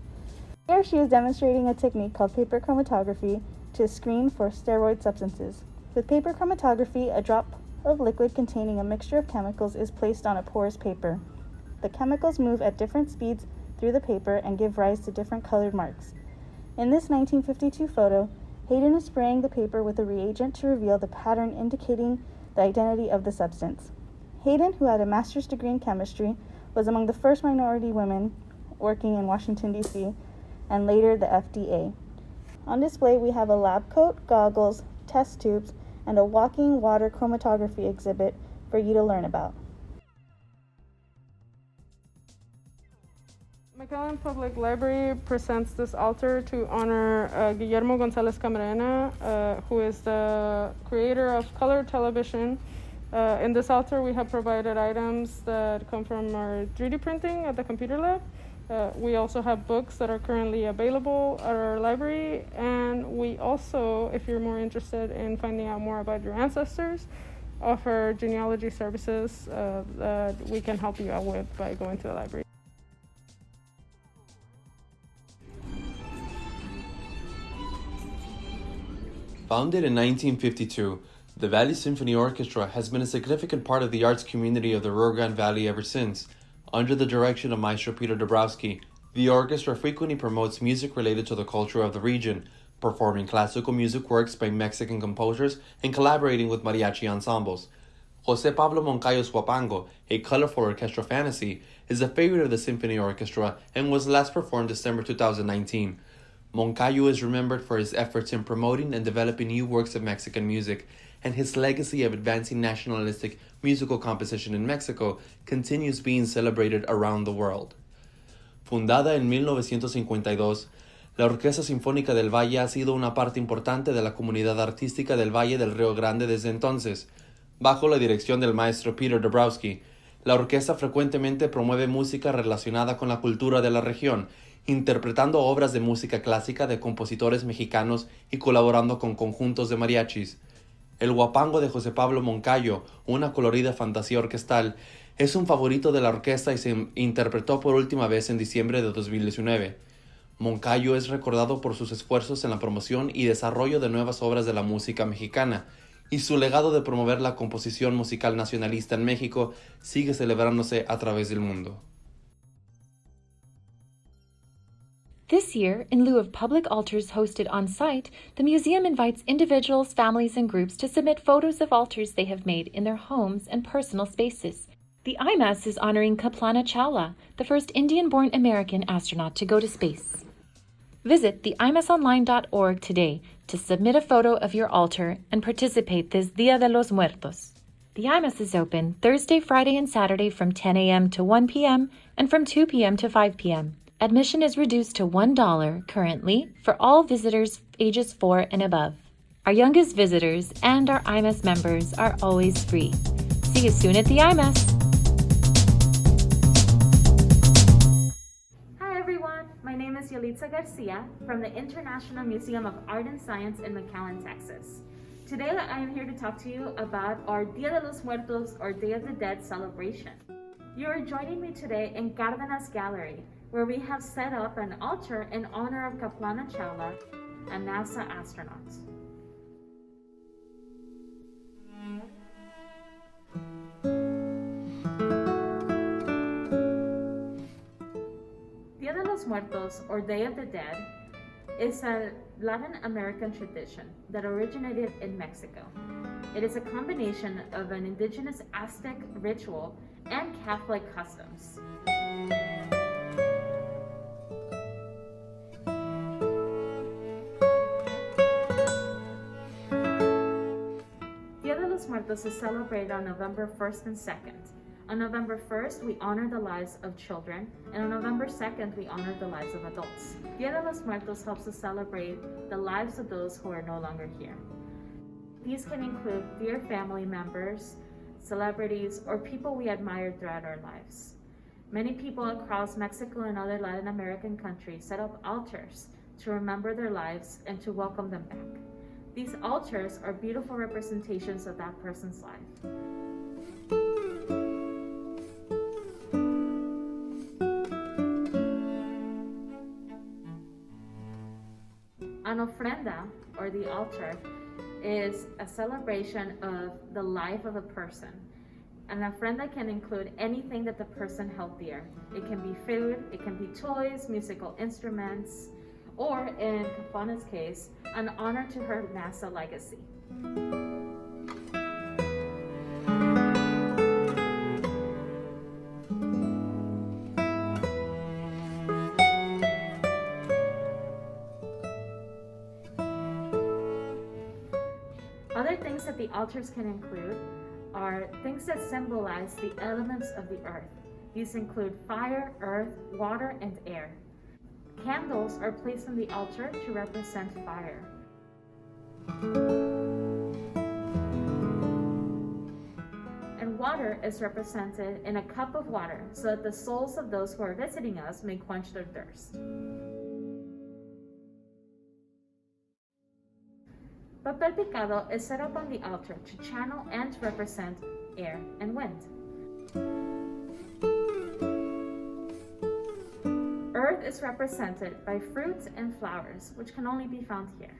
H: Here she is demonstrating a technique called paper chromatography to screen for steroid substances. With paper chromatography, a drop of liquid containing a mixture of chemicals is placed on a porous paper. The chemicals move at different speeds through the paper and give rise to different colored marks. In this 1952 photo, Hayden is spraying the paper with a reagent to reveal the pattern indicating the identity of the substance. Hayden, who had a master's degree in chemistry, was among the first minority women working in Washington, D.C., and later the FDA. On display, we have a lab coat, goggles, test tubes, and a walking water chromatography exhibit for you to learn about.
I: McAllen Public Library presents this altar to honor Guillermo González Camarena, who is the creator of color television. In this altar, we have provided items that come from our 3D printing at the computer lab. We also have books that are currently available at our library, and we also, if you're more interested in finding out more about your ancestors, offer genealogy services that we can help you out with by going to the library.
J: Founded in 1952, the Valley Symphony Orchestra has been a significant part of the arts community of the Rio Grande Valley ever since. Under the direction of Maestro Peter Dabrowski, the orchestra frequently promotes music related to the culture of the region, performing classical music works by Mexican composers and collaborating with mariachi ensembles. José Pablo Moncayo's Huapango, a colorful orchestral fantasy, is a favorite of the Symphony Orchestra and was last performed December 2019. Moncayo is remembered for his efforts in promoting and developing new works of Mexican music, and his legacy of advancing nationalistic musical composition in Mexico continues being celebrated around the world. Fundada en 1952, la Orquesta Sinfónica del Valle ha sido una parte importante de la comunidad artística del Valle del Río Grande desde entonces. Bajo la dirección del maestro Peter Dabrowski, la orquesta frecuentemente promueve música relacionada con la cultura de la región, interpretando obras de música clásica de compositores mexicanos y colaborando con conjuntos de mariachis. El Huapango de José Pablo Moncayo, una colorida fantasía orquestal, es un favorito de la orquesta y se interpretó por última vez en diciembre de 2019. Moncayo es recordado por sus esfuerzos en la promoción y desarrollo de nuevas obras de la música mexicana, y su legado de promover la composición musical nacionalista en México sigue celebrándose a través del mundo.
D: This year, in lieu of public altars hosted on site, the museum invites individuals, families, and groups to submit photos of altars they have made in their homes and personal spaces. The IMAS is honoring Kaplana Chawla, the first Indian-born American astronaut to go to space. Visit theimasonline.org today to submit a photo of your altar and participate this Dia de los Muertos. The IMAS is open Thursday, Friday, and Saturday from 10 a.m. to 1 p.m. and from 2 p.m. to 5 p.m. Admission is reduced to $1 currently for all visitors ages 4 and above. Our youngest visitors and our IMAS members are always free. See you soon at the IMAS.
K: Hi everyone, my name is Yalitza Garcia from the International Museum of Art and Science in McAllen, Texas. Today I am here to talk to you about our Dia de los Muertos or Day of the Dead celebration. You are joining me today in Cárdenas Gallery, where we have set up an altar in honor of Kaplana Chawla, a NASA astronaut. Dia de los Muertos, or Day of the Dead, is a Latin American tradition that originated in Mexico. It is a combination of an indigenous Aztec ritual and Catholic customs. Dia de los Muertos is celebrated on November 1st and 2nd. On November 1st, we honor the lives of children, and on November 2nd, we honor the lives of adults. Dia de los Muertos helps us celebrate the lives of those who are no longer here. These can include dear family members, celebrities, or people we admired throughout our lives. Many people across Mexico and other Latin American countries set up altars to remember their lives and to welcome them back. These altars are beautiful representations of that person's life. An ofrenda, or the altar, is a celebration of the life of a person. An ofrenda can include anything that the person held dear. It can be food, it can be toys, musical instruments, or in Capuana's case, an honor to her NASA legacy. Other things that the altars can include are things that symbolize the elements of the earth. These include fire, earth, water, and air. Candles are placed on the altar to represent fire. And water is represented in a cup of water so that the souls of those who are visiting us may quench their thirst. Papel Picado is set up on the altar to channel and to represent air and wind. Earth is represented by fruits and flowers, which can only be found here.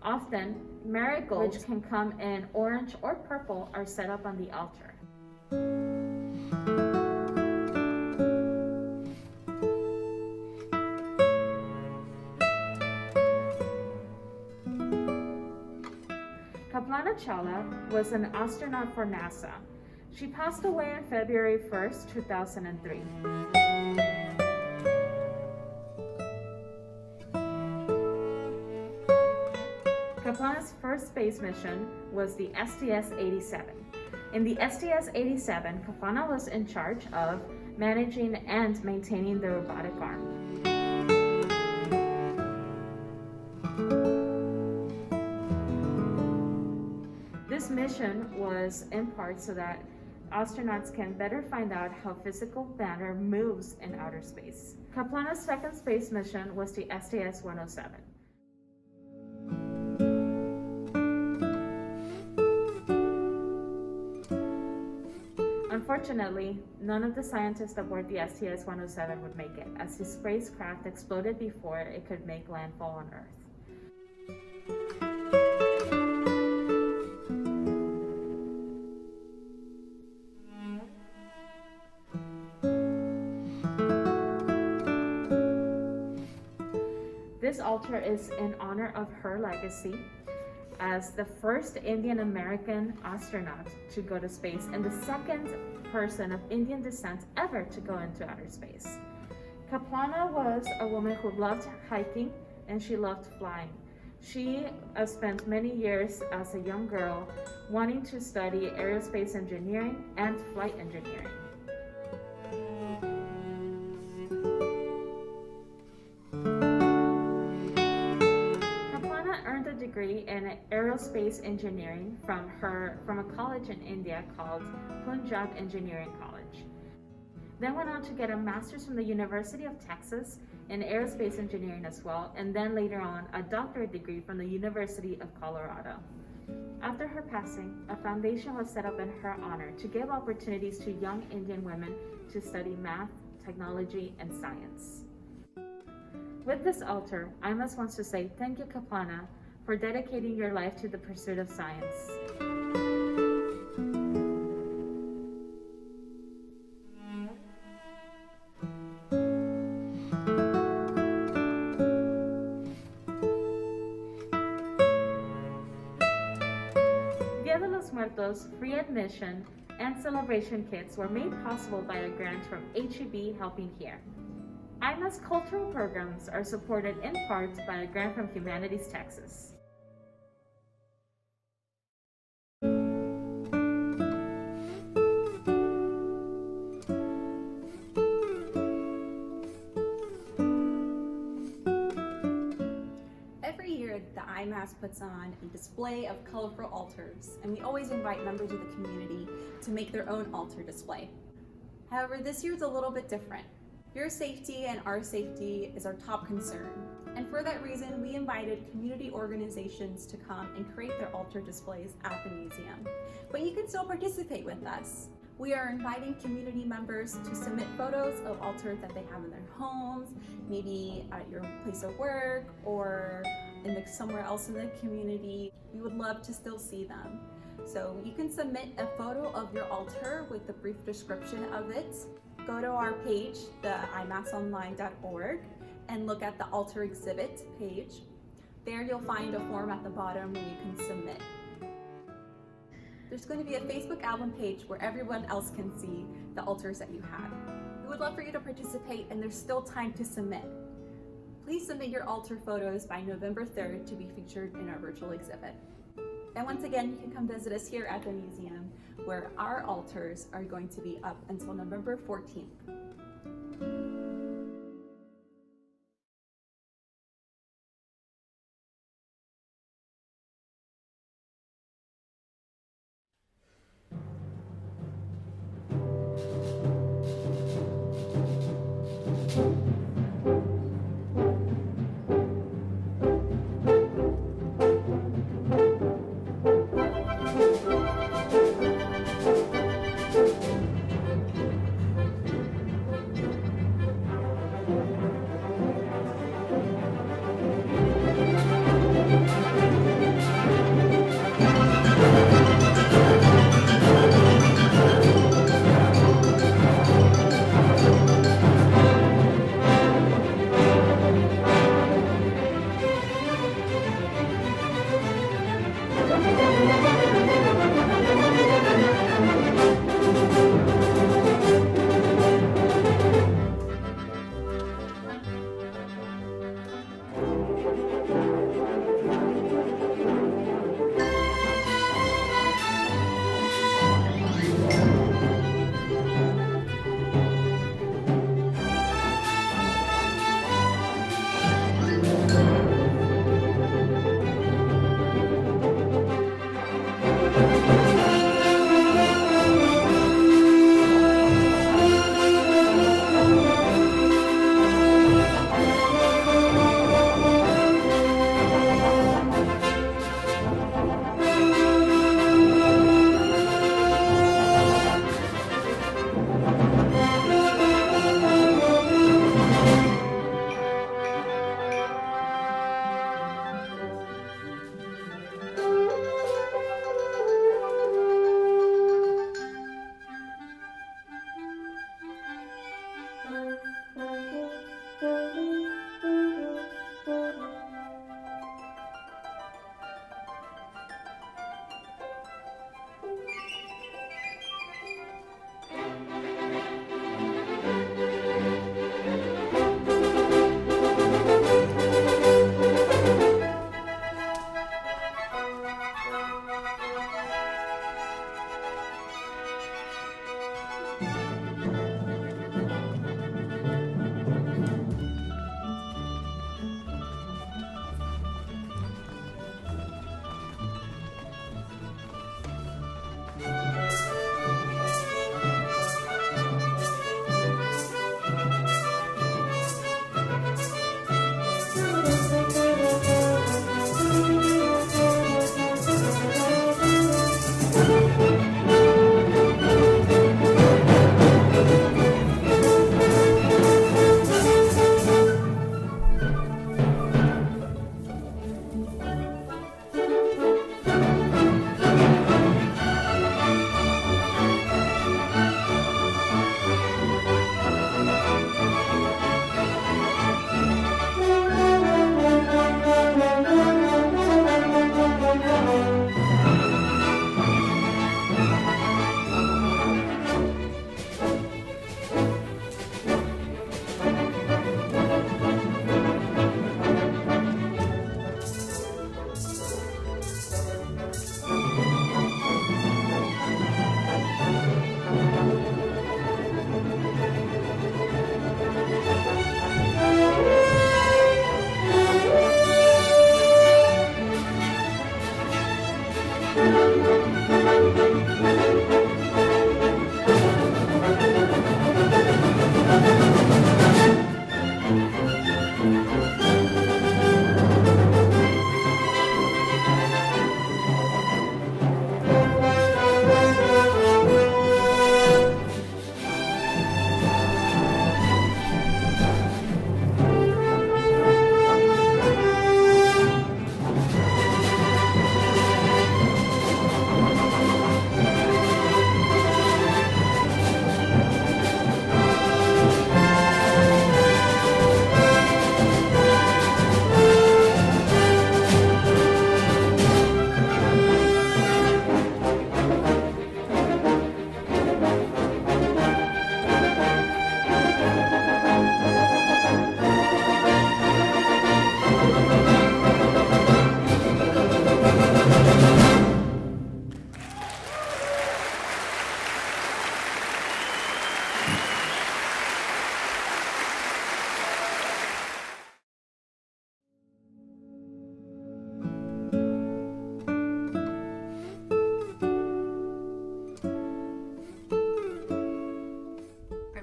K: Often, marigolds, which can come in orange or purple, are set up on the altar. Capuana Chala was an astronaut for NASA. She passed away on February 1st, 2003. Capuana's first space mission was the STS-87. In the STS-87, Capuana was in charge of managing and maintaining the robotic arm. This mission was in part so that astronauts can better find out how physical matter moves in outer space. Capuana's second space mission was the STS-107. Unfortunately, none of the scientists aboard the STS-107 would make it, as the spacecraft exploded before it could make landfall on Earth. This altar is in honor of her legacy as the first Indian American astronaut to go to space and the second person of Indian descent ever to go into outer space. Capuana was a woman who loved hiking and she loved flying. She spent many years as a young girl wanting to study aerospace engineering and flight engineering. Degree in aerospace engineering from a college in India called Punjab Engineering College. Then went on to get a master's from the University of Texas in aerospace engineering as well, and then later on a doctorate degree from the University of Colorado. After her passing, a foundation was set up in her honor to give opportunities to young Indian women to study math, technology, and science. With this altar, IMAS wants to say thank you, Capuana, for dedicating your life to the pursuit of science. Dia de los Muertos free admission and celebration kits were made possible by a grant from HEB Helping Here. IMAS cultural programs are supported in part by a grant from Humanities Texas.
B: IMAS puts on a display of colorful altars, and we always invite members of the community to make their own altar display. However, this year is a little bit different. Your safety and our safety is our top concern. And for that reason, we invited community organizations to come and create their altar displays at the museum. But you can still participate with us. We are inviting community members to submit photos of altars that they have in their homes, maybe at your place of work or somewhere else in the community. We would love to still see them. So you can submit a photo of your altar with a brief description of it. Go to our page, the imasonline.org, and look at the altar exhibit page. There you'll find a form at the bottom where you can submit. There's going to be a Facebook album page where everyone else can see the altars that you have. We would love for you to participate, and there's still time to submit. Please submit your altar photos by November 3rd to be featured in our virtual exhibit. And once again, you can come visit us here at the museum, where our altars are going to be up until November 14th.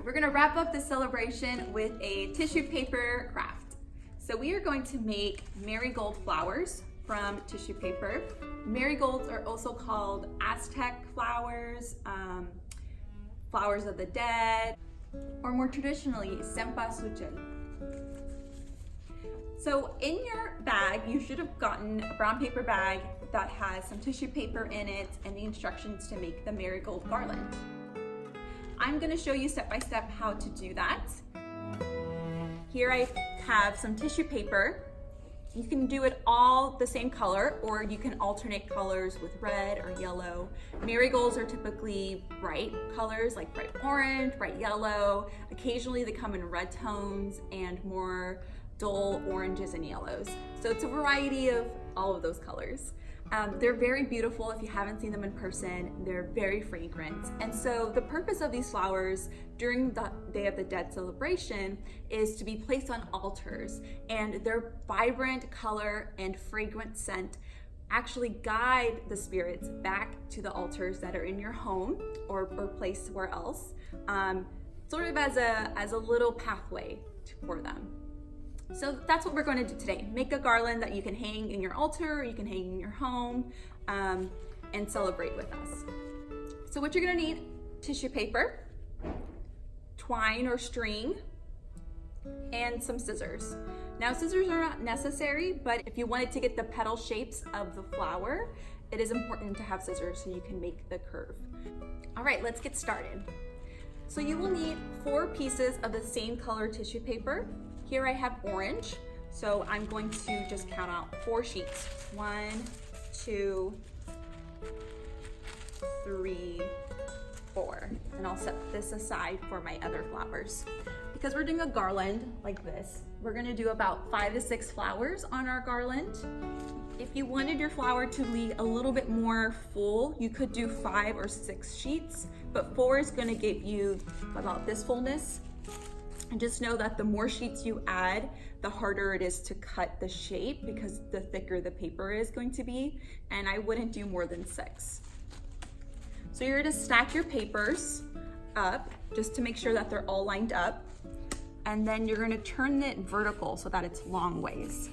B: We're gonna wrap up the celebration with a tissue paper craft. So we are going to make marigold flowers from tissue paper. Marigolds are also called Aztec flowers, flowers of the dead, or more traditionally, cempasúchil. So in your bag, you should have gotten a brown paper bag that has some tissue paper in it and the instructions to make the marigold garland. I'm gonna show you step by step how to do that. Here I have some tissue paper. You can do it all the same color, or you can alternate colors with red or yellow. Marigolds are typically bright colors like bright orange, bright yellow. Occasionally they come in red tones and more dull oranges and yellows. So it's a variety of all of those colors. They're very beautiful if you haven't seen them in person. They're very fragrant. And so the purpose of these flowers during the Day of the Dead celebration is to be placed on altars, and their vibrant color and fragrant scent actually guide the spirits back to the altars that are in your home or placed somewhere else, sort of as a little pathway for them. So that's what we're going to do today. Make a garland that you can hang in your altar, or you can hang in your home, and celebrate with us. So what you're going to need: tissue paper, twine or string, and some scissors. Now scissors are not necessary, but if you wanted to get the petal shapes of the flower, it is important to have scissors so you can make the curve. All right, let's get started. So you will need 4 pieces of the same color tissue paper. Here I have orange, so I'm going to just count out 4 sheets. 1, 2, 3, 4. And I'll set this aside for my other flowers. Because we're doing a garland like this, we're gonna do about 5 to 6 flowers on our garland. If you wanted your flower to be a little bit more full, you could do 5 or 6 sheets, but 4 is gonna give you about this fullness. And just know that the more sheets you add, the harder it is to cut the shape, because the thicker the paper is going to be, and I wouldn't do more than 6. So you're gonna stack your papers up just to make sure that they're all lined up, and then you're gonna turn it vertical so that it's long ways.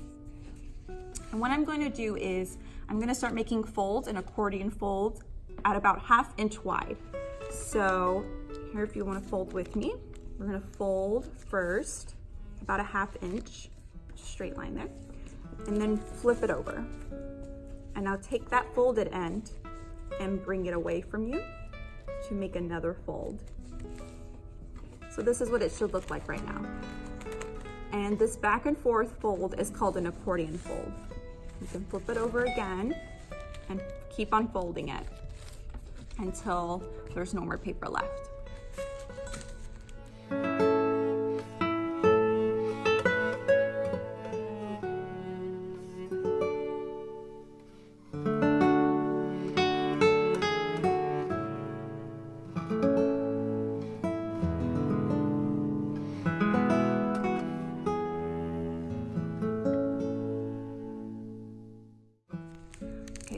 B: And what I'm going to do is I'm gonna start making folds, an accordion fold, at about 1/2 inch wide. So here, if you wanna fold with me, we're gonna fold first, about 1/2 inch, straight line there, and then flip it over. And now take that folded end and bring it away from you to make another fold. So this is what it should look like right now. And this back and forth fold is called an accordion fold. You can flip it over again and keep on folding it until there's no more paper left.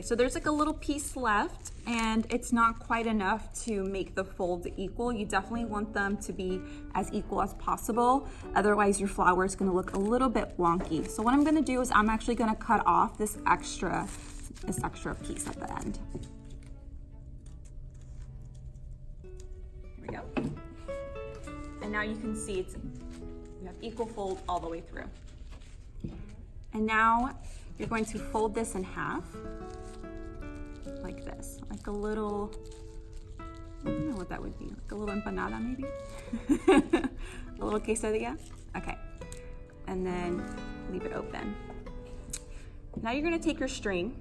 B: So So there's like a little piece left, and it's not quite enough to make the folds equal. You definitely want them to be as equal as possible. Otherwise your flower is gonna look a little bit wonky. So what I'm gonna do is I'm actually gonna cut off this extra piece at the end. Here we go. And now you can see you have equal fold all the way through. And now you're going to fold this in half, like this, like a little, I don't know what that would be, like a little empanada maybe? A little quesadilla? Okay, and then leave it open. Now you're gonna take your string,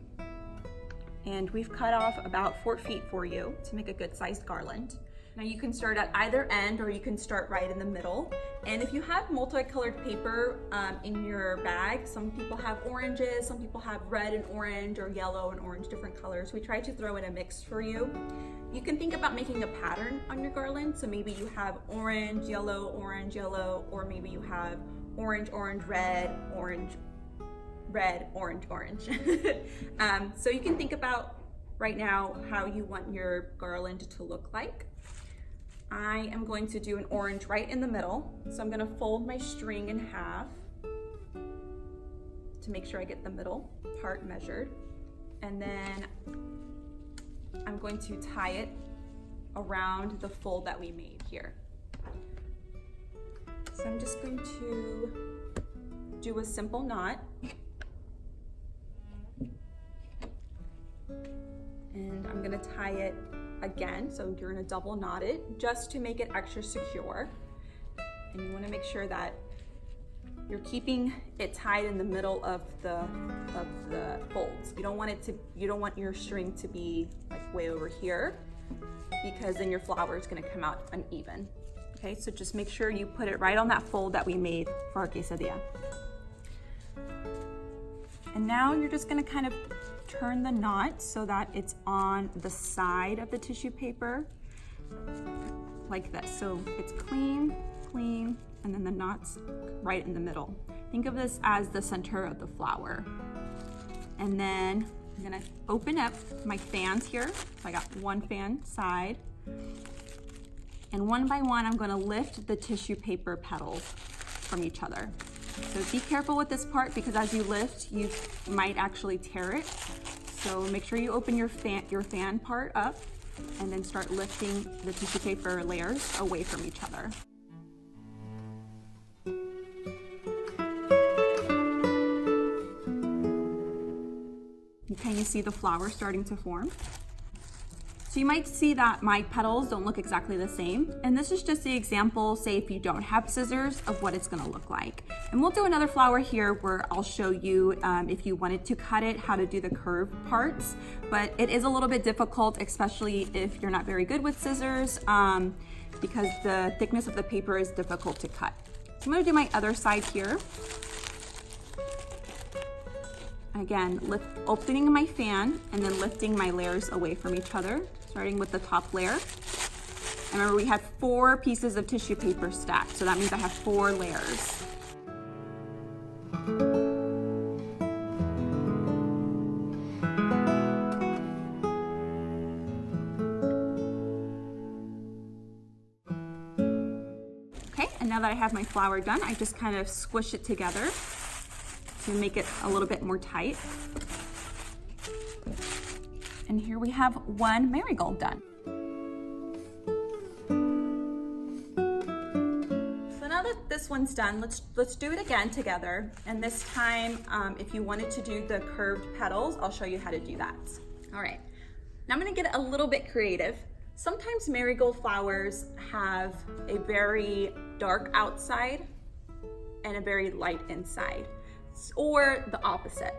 B: and we've cut off about 4 feet for you to make a good sized garland. Now you can start at either end, or you can start right in the middle. And if you have multicolored paper in your bag, some people have oranges, some people have red and orange, or yellow and orange, different colors. We try to throw in a mix for you. You can think about making a pattern on your garland. So maybe you have orange, yellow, or maybe you have orange, orange, red, orange, orange. So you can think about right now how you want your garland to look like. I am going to do an orange right in the middle. So I'm gonna fold my string in half to make sure I get the middle part measured. And then I'm going to tie it around the fold that we made here. So I'm just going to do a simple knot. And I'm gonna tie it again, so you're gonna double knot it just to make it extra secure. And you wanna make sure that you're keeping it tied in the middle of the folds. You don't want your string to be like way over here, because then your flower is gonna come out uneven. Okay, so just make sure you put it right on that fold that we made for our quesadilla. And now you're just gonna kind of turn the knot so that it's on the side of the tissue paper, like this. So it's clean, clean, and then the knot's right in the middle. Think of this as the center of the flower. And then I'm gonna open up my fans here. So I got one fan side. And one by one, I'm gonna lift the tissue paper petals from each other. So be careful with this part, because as you lift, you might actually tear it. So make sure you open your fan part up and then start lifting the tissue paper layers away from each other. Can you see the flower starting to form? So you might see that my petals don't look exactly the same. And this is just the example, say if you don't have scissors, of what it's gonna look like. And we'll do another flower here where I'll show you, if you wanted to cut it, how to do the curved parts. But it is a little bit difficult, especially if you're not very good with scissors, because the thickness of the paper is difficult to cut. So I'm gonna do my other side here. Again, opening my fan and then lifting my layers away from each other, starting with the top layer. And remember, we had 4 pieces of tissue paper stacked, so that means I have 4 layers. Okay, and now that I have my flower done, I just kind of squish it together to make it a little bit more tight. And here we have one marigold done. So now that this one's done, let's do it again together. And this time, if you wanted to do the curved petals, I'll show you how to do that. All right, now I'm gonna get a little bit creative. Sometimes marigold flowers have a very dark outside and a very light inside, or the opposite.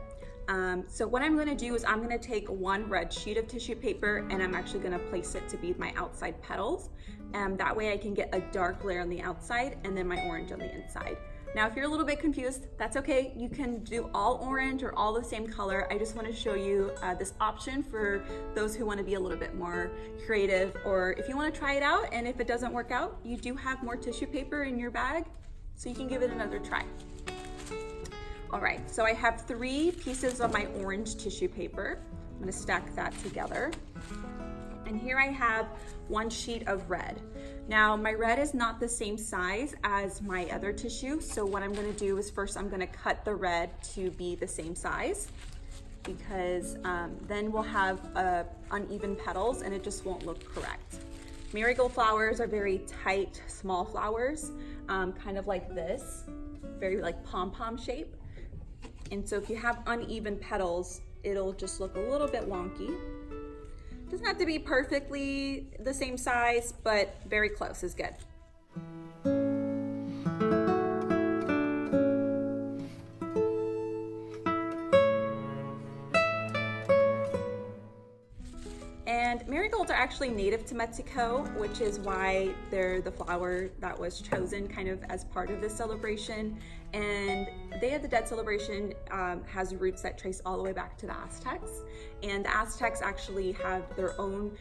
B: So what I'm gonna do is I'm gonna take one red sheet of tissue paper and I'm actually gonna place it to be my outside petals. That way I can get a dark layer on the outside and then my orange on the inside. Now, if you're a little bit confused, that's okay. You can do all orange or all the same color. I just wanna show you this option for those who wanna be a little bit more creative, or if you wanna try it out and if it doesn't work out, you do have more tissue paper in your bag, so you can give it another try. All right, so I have 3 pieces of my orange tissue paper. gonna stack that together. And here I have one sheet of red. Now my red is not the same size as my other tissue, so what I'm gonna do is first I'm gonna cut the red to be the same size, because then we'll have uneven petals and it just won't look correct. Marigold flowers are very tight, small flowers, kind of like this, very like pom-pom shape. And so if you have uneven petals, it'll just look a little bit wonky. Doesn't have to be perfectly the same size, but very close is good. And marigolds are actually native to Mexico, which is why they're the flower that was chosen kind of as part of this celebration. And Day of the Dead celebration has roots that trace all the way back to the Aztecs. And the Aztecs actually have their own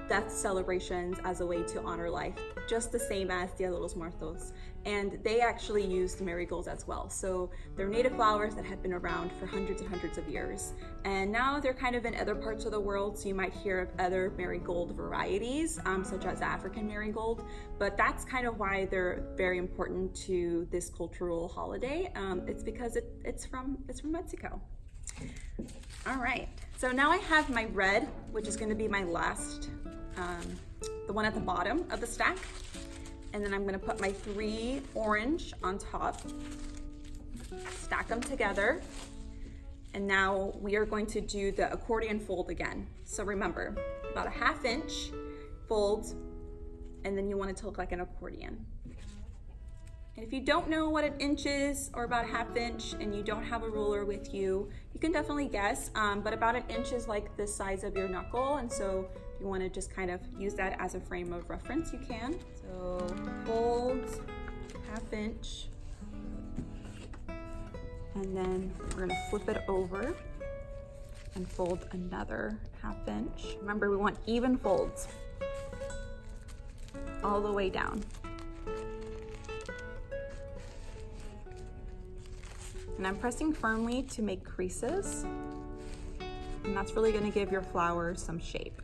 B: death celebrations as a way to honor life, just the same as Dia de los Muertos. And they actually used marigolds as well. So they're native flowers that have been around for hundreds and hundreds of years. And now they're kind of in other parts of the world, so you might hear of other marigold varieties, such as African marigold, but that's kind of why they're very important to this cultural holiday. It's because it's from Mexico. All right, so now I have my red, which is gonna be my last, the one at the bottom of the stack. And then I'm gonna put my 3 orange on top, stack them together. And now we are going to do the accordion fold again. So remember, about a 1/2 inch fold, and then you want it to look like an accordion. And if you don't know what an inch is, or about a 1/2 inch, and you don't have a ruler with you, you can definitely guess, but about an inch is like the size of your knuckle, and so if you want to just kind of use that as a frame of reference, you can. So fold 1/2 inch, and then we're gonna flip it over and fold another 1/2 inch. Remember, we want even folds all the way down. And I'm pressing firmly to make creases, and that's really going to give your flower some shape.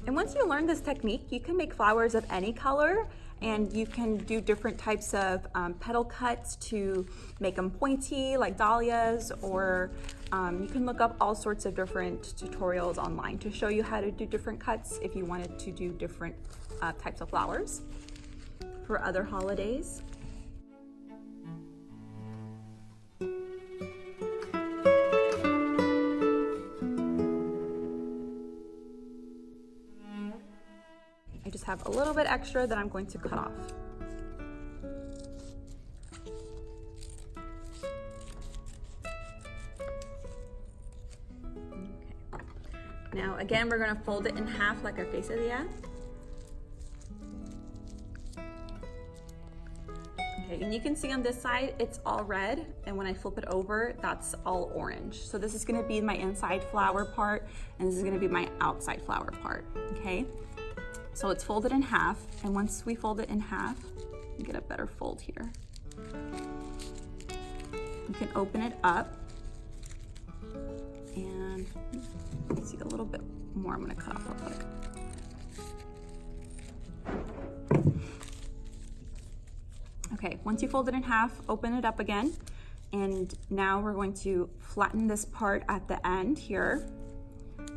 B: And once you learn this technique, you can make flowers of any color, and you can do different types of petal cuts to make them pointy like dahlias, or you can look up all sorts of different tutorials online to show you how to do different cuts if you wanted to do different types of flowers for other holidays. I just have a little bit extra that I'm going to cut off. Okay. Now again, we're going to fold it in half like a quesadilla. Okay, and you can see on this side, it's all red, and when I flip it over, that's all orange. So this is gonna be my inside flower part, and this is gonna be my outside flower part, okay? So it's folded in half, and once we fold it in half, you get a better fold here. You can open it up, and let's see a little bit more I'm gonna cut off real quick. Okay, once you fold it in half, open it up again, and now we're going to flatten this part at the end here.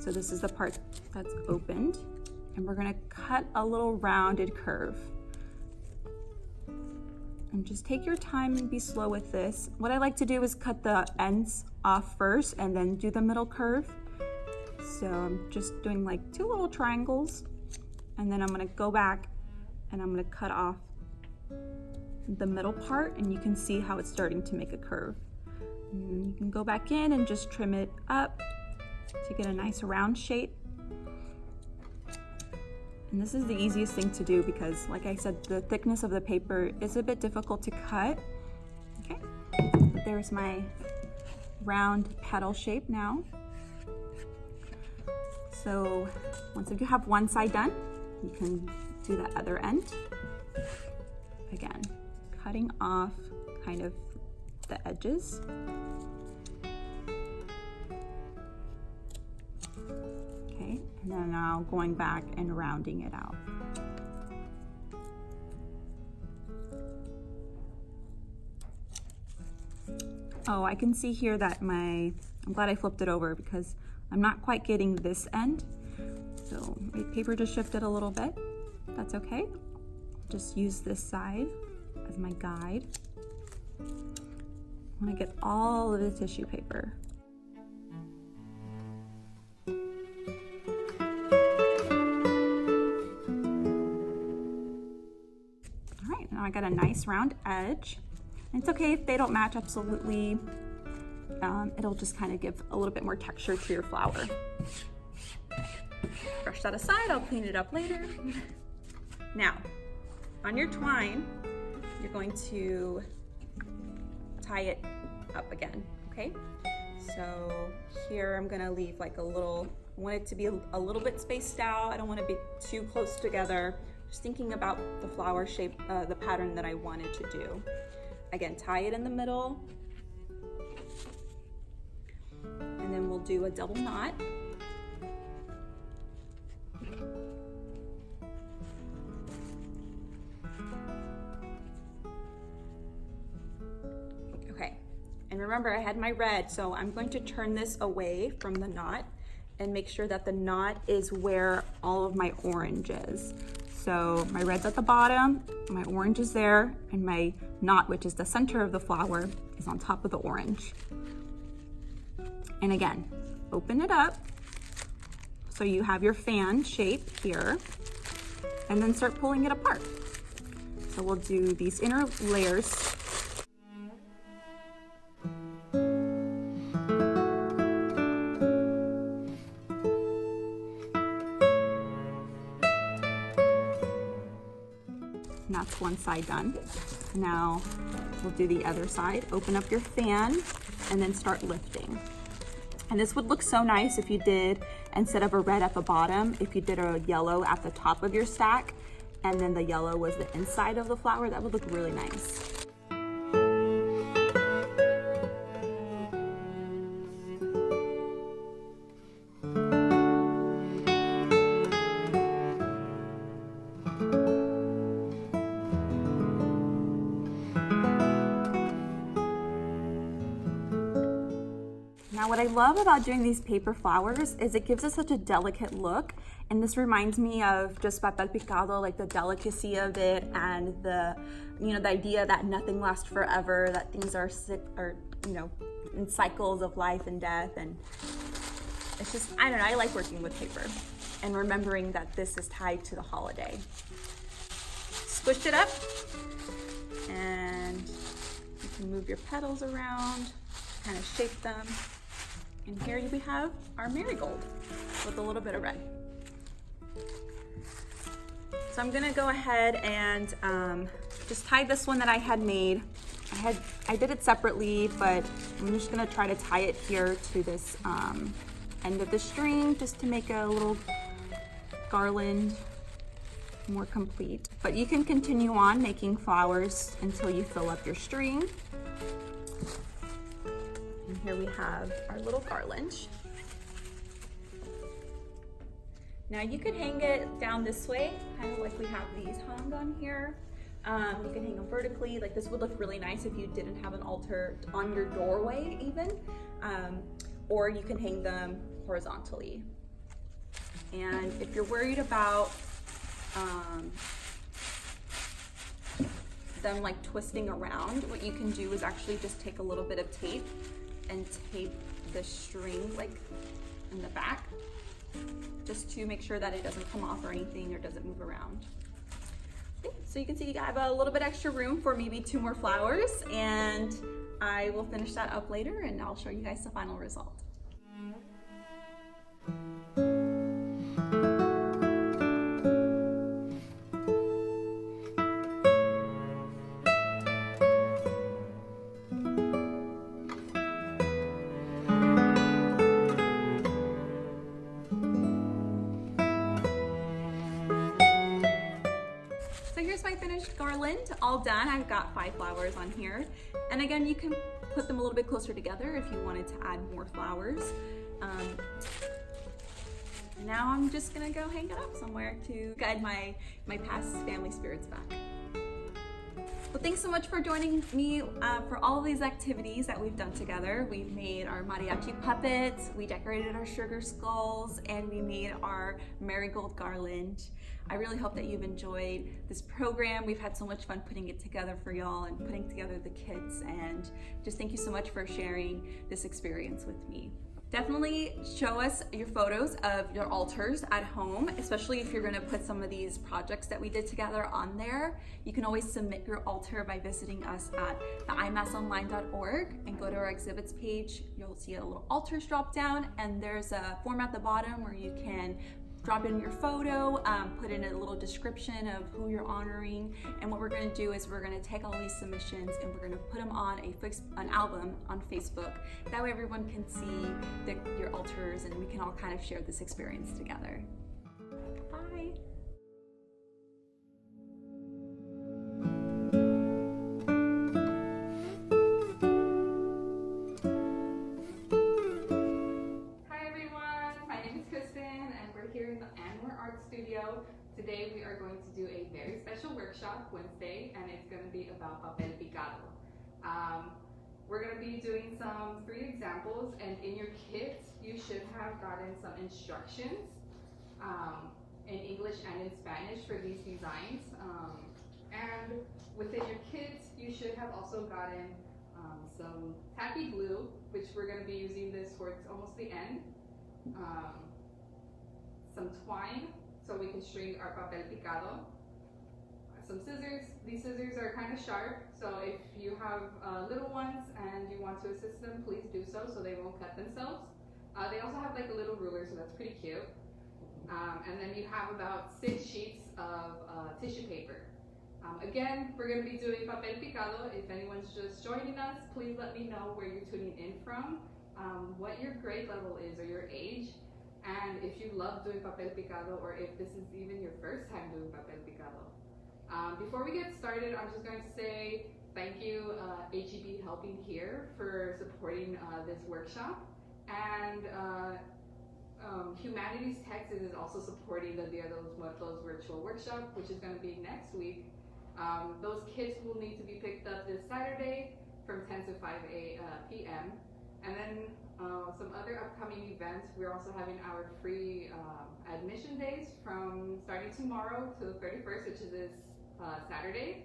B: So this is the part that's opened, and we're gonna cut a little rounded curve. And just take your time and be slow with this. What I like to do is cut the ends off first and then do the middle curve. So I'm just doing like 2 little triangles, and then I'm gonna go back and I'm gonna cut off the middle part, and you can see how it's starting to make a curve. And you can go back in and just trim it up to get a nice round shape. And this is the easiest thing to do because, like I said, the thickness of the paper is a bit difficult to cut. Okay, there's my round petal shape now. So once you have one side done, you can do the other end. Again, cutting off kind of the edges. Okay, and then now going back and rounding it out. Oh, I can see here that I'm glad I flipped it over because I'm not quite getting this end. So my paper just shifted a little bit. That's okay. Just use this side as my guide. I want to get all of the tissue paper. All right, now I got a nice round edge. It's okay if they don't match absolutely. It'll just kind of give a little bit more texture to your flower. Brush that aside, I'll clean it up later. Now, on your twine, you're going to tie it up again, okay? So here I'm gonna leave like a little, I want it to be a little bit spaced out. I don't want to be too close together. Just thinking about the flower shape, the pattern that I wanted to do. Again, tie it in the middle, and then we'll do a double knot. Okay, and remember I had my red, so I'm going to turn this away from the knot and make sure that the knot is where all of my orange is. So my red's at the bottom, my orange is there, and my knot, which is the center of the flower, is on top of the orange. And again, open it up so you have your fan shape here, and then start pulling it apart. So we'll do these inner layers. And that's one side done. Now we'll do the other side. Open up your fan and then start lifting. And this would look so nice if you did, instead of a red at the bottom, if you did a yellow at the top of your stack, and then the yellow was the inside of the flower. That would look really nice. Now what I love about doing these paper flowers is it gives us such a delicate look, and this reminds me of just Papel Picado, like the delicacy of it, and the idea that nothing lasts forever, that things are in cycles of life and death, and it's just, I don't know, I like working with paper and remembering that this is tied to the holiday. Squish it up, and you can move your petals around, kind of shape them. And here we have our marigold with a little bit of red. So I'm gonna go ahead and just tie this one that I had made. I did it separately, but I'm just gonna try to tie it here to this end of the string just to make a little garland more complete. But you can continue on making flowers until you fill up your string. And here we have our little garland. Now you could hang it down this way, kind of like we have these hung on here. You can hang them vertically, like this would look really nice if you didn't have an altar on your doorway even. Or you can hang them horizontally. And if you're worried about them like twisting around, what you can do is actually just take a little bit of tape and tape the string like in the back, just to make sure that it doesn't come off or anything or doesn't move around. Okay, so you can see I have a little bit extra room for maybe 2 more flowers, and I will finish that up later and I'll show you guys the final result. garland all done. I've got 5 flowers on here. And again, you can put them a little bit closer together if you wanted to add more flowers. Now I'm just gonna go hang it up somewhere to guide my past family spirits back. Well, thanks so much for joining me for all of these activities that we've done together. We've made our mariachi puppets, we decorated our sugar skulls, and we made our marigold garland. I really hope that you've enjoyed this program. We've had so much fun putting it together for y'all and putting together the kids, and just thank you so much for sharing this experience with me. Definitely show us your photos of your altars at home, especially if you're gonna put some of these projects that we did together on there. You can always submit your altar by visiting us at the imasonline.org and go to our exhibits page. You'll see a little altars drop down, and there's a form at the bottom where you can drop in your photo, put in a little description of who you're honoring. And what we're gonna do is we're gonna take all these submissions and we're gonna put them on an album on Facebook. That way everyone can see your altars and we can all kind of share this experience together. Bye.
L: Today we are going to do a very special workshop Wednesday, and it's going to be about Papel Picado. We're going to be doing some free examples, and in your kit you should have gotten some instructions in English and in Spanish for these designs. And within your kit you should have also gotten some tacky glue, which we're going to be using this towards almost the end, some twine, so we can string our papel picado. Some scissors. These scissors are kind of sharp, so if you have little ones and you want to assist them, please do so they won't cut themselves. They also have like a little ruler, so that's pretty cute. And then you have about 6 sheets of tissue paper. Again, we're going to be doing papel picado. If anyone's just joining us, please let me know where you're tuning in from, what your grade level is or your age. And if you love doing papel picado, or if this is even your first time doing papel picado. Before we get started, I'm just going to say thank you, HEB Helping Here, for supporting this workshop. And Humanities Texas is also supporting the Dia de los Muertos virtual workshop, which is going to be next week. Those kits will need to be picked up this Saturday from 10 to 5 p.m. And then some other upcoming events. We're also having our free admission days from starting tomorrow to the 31st, which is this Saturday.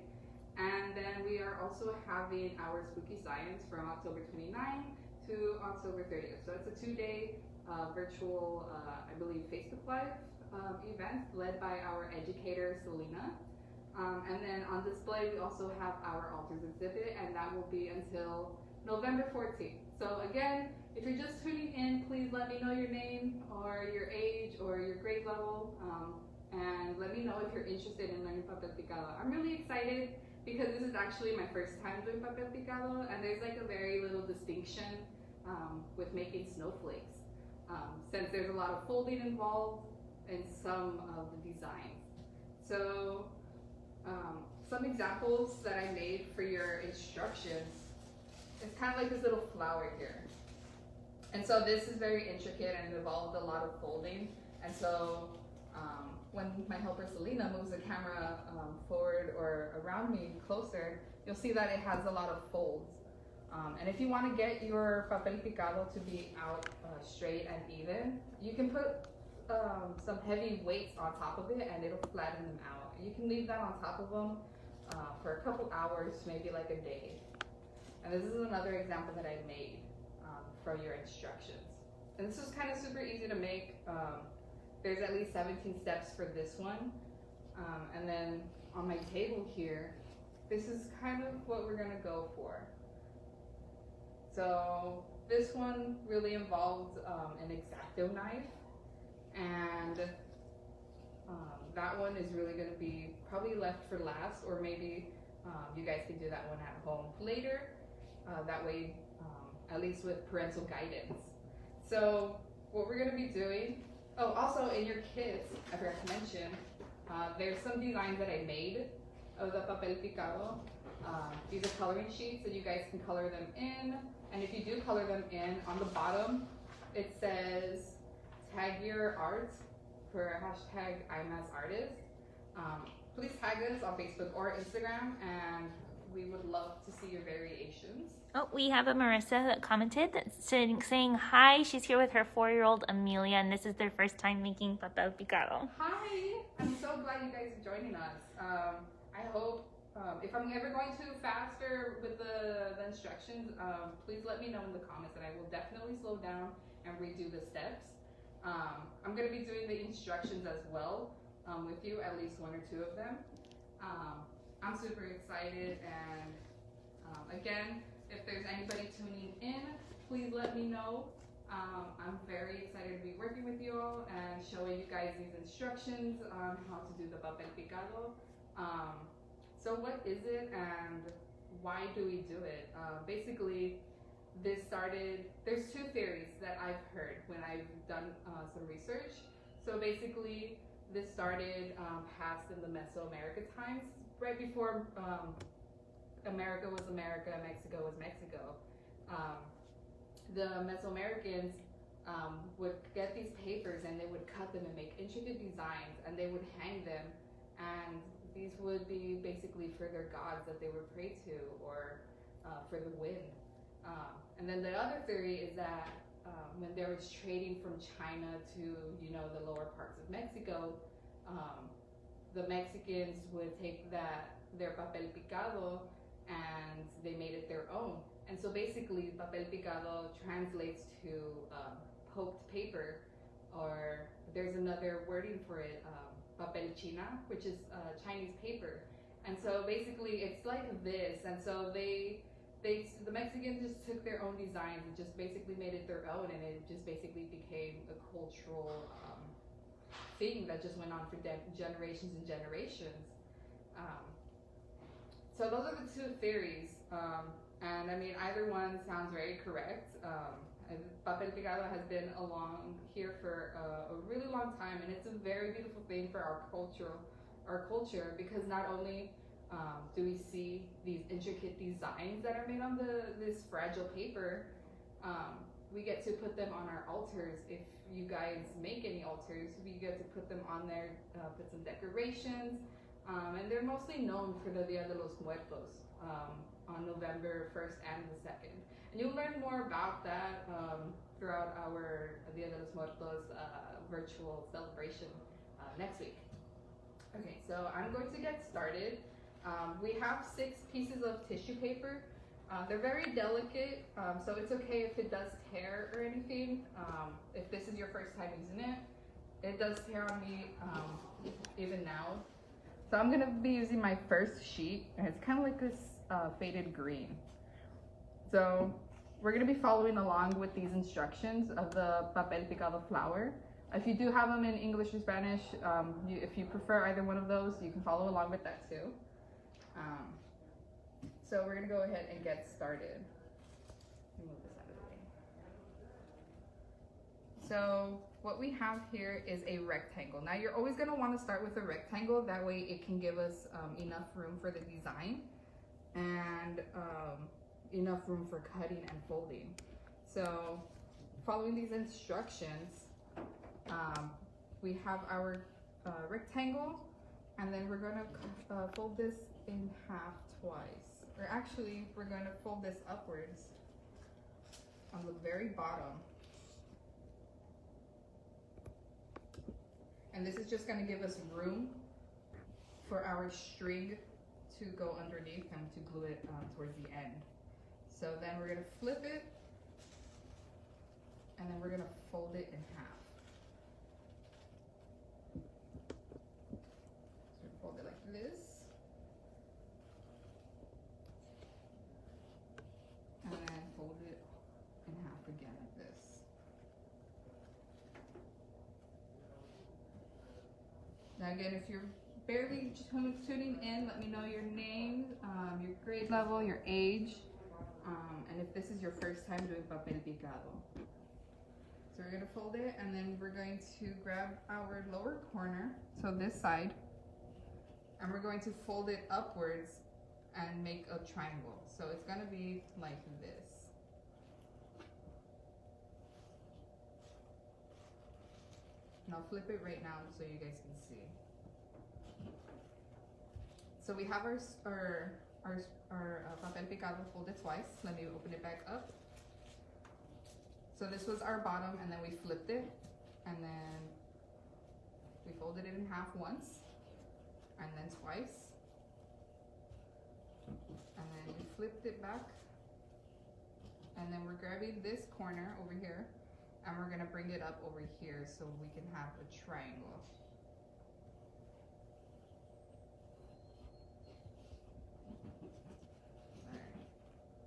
L: And then we are also having our Spooky Science from October 29th to October 30th. So it's a 2-day virtual, I believe, Facebook Live event led by our educator, Selena. And then on display, we also have our altars exhibit, and that will be until November 14th. So again, if you're just tuning in, please let me know your name or your age or your grade level, and let me know if you're interested in learning Papel Picado. I'm really excited because this is actually my first time doing Papel Picado, and there's like a very little distinction with making snowflakes, since there's a lot of folding involved in some of the designs. So some examples that I made for your instructions. It's kind of like this little flower here. And so this is very intricate and involved a lot of folding. And so when my helper Selena moves the camera forward or around me closer, you'll see that it has a lot of folds. And if you want to get your papel picado to be out straight and even, you can put some heavy weights on top of it and it'll flatten them out. You can leave that on top of them for a couple hours, maybe like a day. And this is another example that I made from your instructions. And this is kind of super easy to make. There's at least 17 steps for this one. And then on my table here, this is kind of what we're gonna go for. So this one really involved an X-Acto knife. And that one is really gonna be probably left for last, or maybe you guys can do that one at home later. That way, at least with parental guidance. So what we're gonna be doing, oh, also in your kits, I forgot to mention, there's some designs that I made of the Papel Picado. These are coloring sheets and you guys can color them in. And if you do color them in, on the bottom, it says tag your art for hashtag IMAS artist. Please tag us on Facebook or Instagram and we would love to see your variations.
M: Oh, we have a Marissa that commented that's saying hi. She's here with her 4-year-old Amelia, and this is their first time making Papel Picado.
L: Hi! I'm so glad you guys are joining us. I hope if I'm ever going too faster with the instructions, please let me know in the comments and I will definitely slow down and redo the steps. I'm going to be doing the instructions as well with you, at least 1 or 2 of them. I'm super excited and again, if there's anybody tuning in, please let me know. I'm very excited to be working with you all and showing you guys these instructions on how to do the Papel Picado. So what is it and why do we do it? Basically, this started, there's 2 theories that I've heard when I've done some research. So basically, this started past in the Mesoamerica times, right before America was America, Mexico was Mexico. The Mesoamericans would get these papers and they would cut them and make intricate designs and they would hang them, and these would be basically for their gods that they would pray to or for the wind. And then the other theory is that when there was trading from China to, you know, the lower parts of Mexico, the Mexicans would take their Papel Picado and they made it their own. And so basically Papel Picado translates to poked paper, or there's another wording for it, Papel China, which is Chinese paper. And so basically it's like this, and so the Mexicans just took their own designs and just basically made it their own, and it just basically became a cultural thing that just went on for generations and generations. So those are the 2 theories, and I mean either one sounds very correct. Papel Picado has been along here for a really long time, and it's a very beautiful thing for our culture, because not only do we see these intricate designs that are made on this fragile paper, we get to put them on our altars. If you guys make any altars, we get to put them on there, put some decorations, and they're mostly known for the Dia de los Muertos on November 1st and the 2nd. And you'll learn more about that throughout our Dia de los Muertos virtual celebration next week. Okay, so I'm going to get started. We have 6 pieces of tissue paper. They're very delicate, so it's okay if it does tear or anything. If this is your first time using it, it does tear on me even now. So I'm gonna be using my first sheet, and it's kind of like this faded green. So we're gonna be following along with these instructions of the Papel Picado flower. If you do have them in English or Spanish, if you prefer either one of those, you can follow along with that too. So we're gonna go ahead and get started. Let me move this out of the way. So what we have here is a rectangle. Now you're always gonna wanna start with a rectangle, that way it can give us enough room for the design and enough room for cutting and folding. So following these instructions, we have our rectangle, and then we're gonna fold this in half twice. Or actually, we're gonna fold this upwards on the very bottom. And this is just gonna give us room for our string to go underneath and to glue it towards the end. So then we're gonna flip it, and then we're gonna fold it in half. So fold it like this. And then fold it in half again like this. Now again, if you're barely tuning in, let me know your name, your grade level, your age, and if this is your first time doing Papel Picado. So we're gonna fold it, and then we're going to grab our lower corner, so this side, and we're going to fold it upwards and make a triangle. So it's gonna be like this. And I'll flip it right now so you guys can see. So we have our Papel Picado folded twice. Let me open it back up. So this was our bottom, and then we flipped it, and then we folded it in half once, and then twice, and then we flipped it back, and then we're grabbing this corner over here, and we're gonna bring it up over here so we can have a triangle. Alright.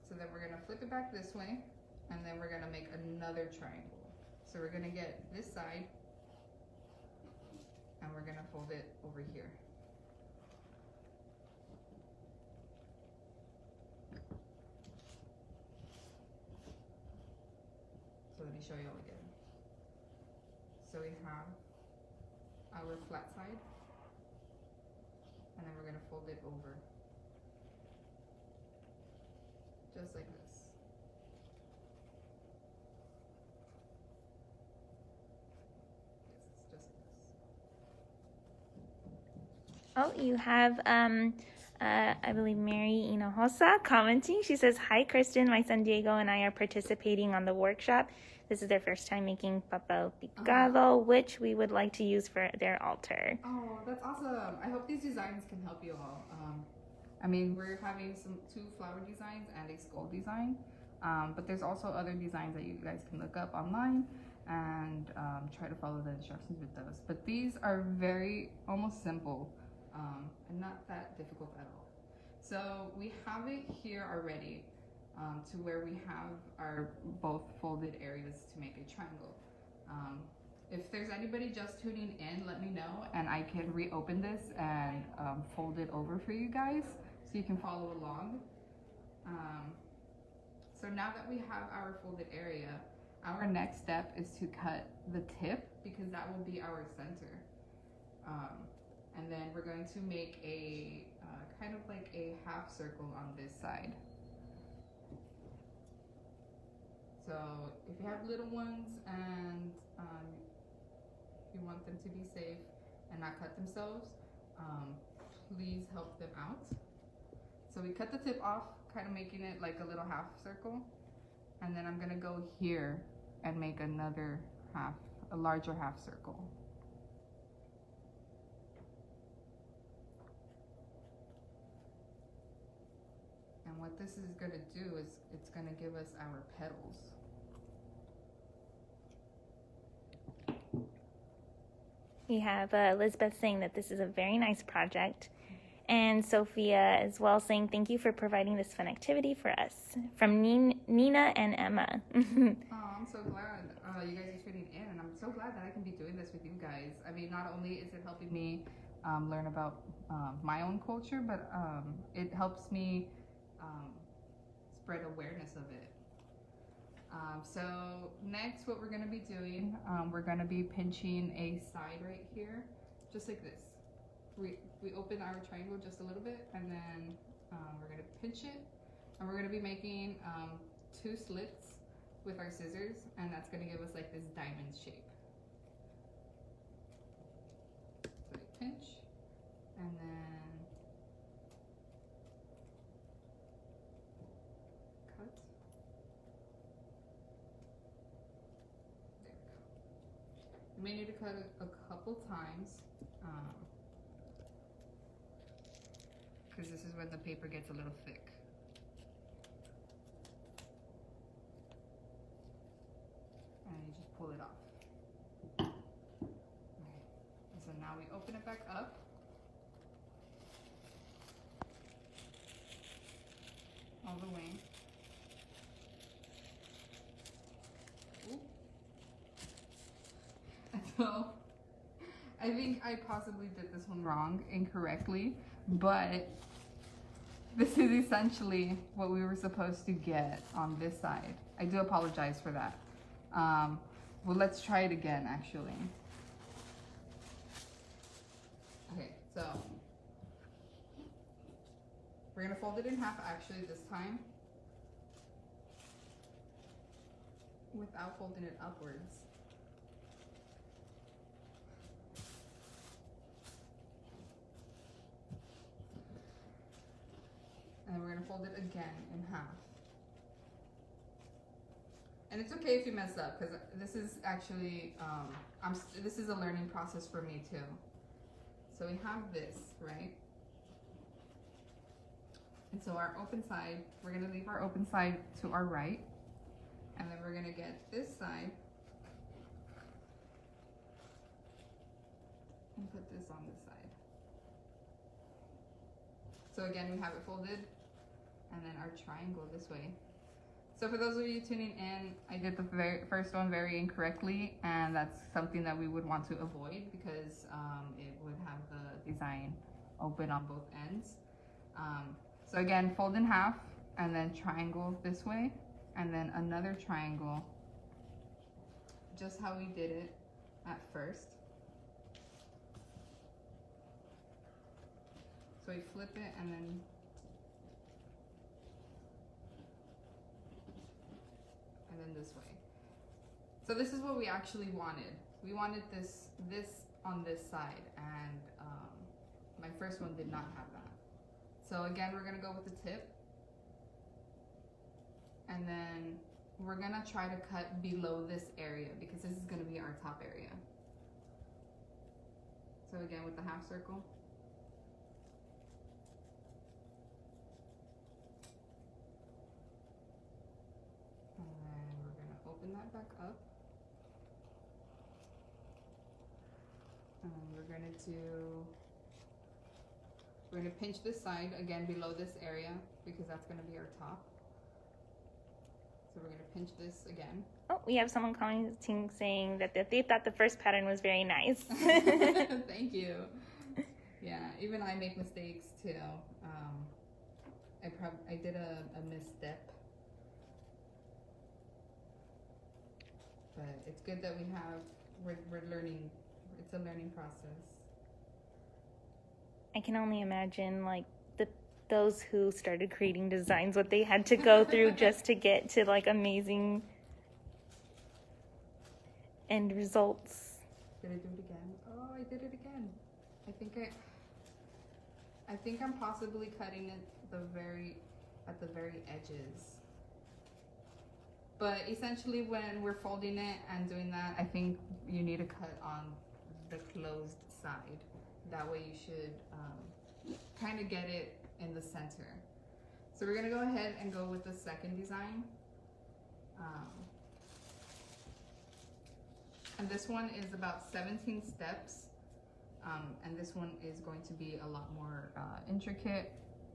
L: So then we're gonna flip it back this way, and then we're gonna make another triangle. So we're gonna get this side, and we're gonna fold it over here. So let me show you all again. So we have our flat side, and then we're gonna fold it over. Just like this. Yes, it's just like this.
M: Oh, you have, I believe, Mary Hinojosa commenting. She says, "Hi, Kristen. My son Diego and I are participating on the workshop. This is their first time making Papel Picado, which we would like to use for their altar."
L: Oh, that's awesome. I hope these designs can help you all. I mean, we're having two flower designs and a skull design, but there's also other designs that you guys can look up online and try to follow the instructions with those. But these are almost simple and not that difficult at all. So we have it here already to where we have our both folded areas to make a triangle. If there's anybody just tuning in, let me know and I can reopen this and fold it over for you guys so you can follow along. So now that we have our folded area, our next step is to cut the tip because that will be our center. And then we're going to make a kind of like a half circle on this side. So if you have little ones and you want them to be safe and not cut themselves, please help them out. So we cut the tip off, kind of making it like a little half circle. And then I'm gonna go here and make another a larger half circle. And what this is gonna do is it's gonna give us our petals.
M: We have Elizabeth saying that this is a very nice project. And Sophia as well saying, "Thank you for providing this fun activity for us." From Nina and Emma.
L: Oh, I'm so glad you guys are tuning in, and I'm so glad that I can be doing this with you guys. I mean, not only is it helping me learn about my own culture, but it helps me spread awareness of it. So next, what we're going to be doing, we're going to be pinching a side right here, just like this. We open our triangle just a little bit, and then we're going to pinch it, and we're going to be making 2 slits with our scissors, and that's going to give us like this diamond shape. So we pinch, and then cut. There we go. You may need to cut it a couple times. Because this is when the paper gets a little thick. And you just pull it off. Okay. And so now we open it back up. All the way. Ooh. And so I think I possibly did this one wrong, incorrectly, but this is essentially what we were supposed to get on this side. I do apologize for that. Well, let's try it again, actually. Okay, so We're gonna fold it in half actually this time, without folding it upwards. And then we're gonna fold it again in half. And it's okay if you mess up, because this is actually, this is a learning process for me too. So we have this, right? And so our open side, we're gonna leave our open side to our right, and then we're gonna get this side and put this on this side. So again, we have it folded, and then our triangle this way. So for those of you tuning in, I did the first one very incorrectly, and that's something that we would want to avoid because it would have the design open on both ends. So again, fold in half and then triangle this way, and then another triangle, just how we did it at first. So we flip it and then this way. So this is what we actually wanted. We wanted this on this side, and my first one did not have that. So again, we're gonna go with the tip, and then we're gonna try to cut below this area because this is gonna be our top area. So again, with the half circle. Open that back up, and we're gonna pinch this side again below this area because that's gonna be our top. So we're gonna pinch this again.
M: Oh, we have someone commenting saying that they thought the first pattern was very nice.
L: Thank you. Yeah, even I make mistakes too. I did a misstep. But it's good that we're learning. It's a learning process.
M: I can only imagine like those who started creating designs, what they had to go through just to get to like amazing end results.
L: Did I do it again? Oh, I did it again. I think I'm possibly cutting it at the very edges. But essentially when we're folding it and doing that, I think you need to cut on the closed side. That way you should kind of get it in the center. So we're gonna go ahead and go with the second design. And this one is about 17 steps. And this one is going to be a lot more intricate,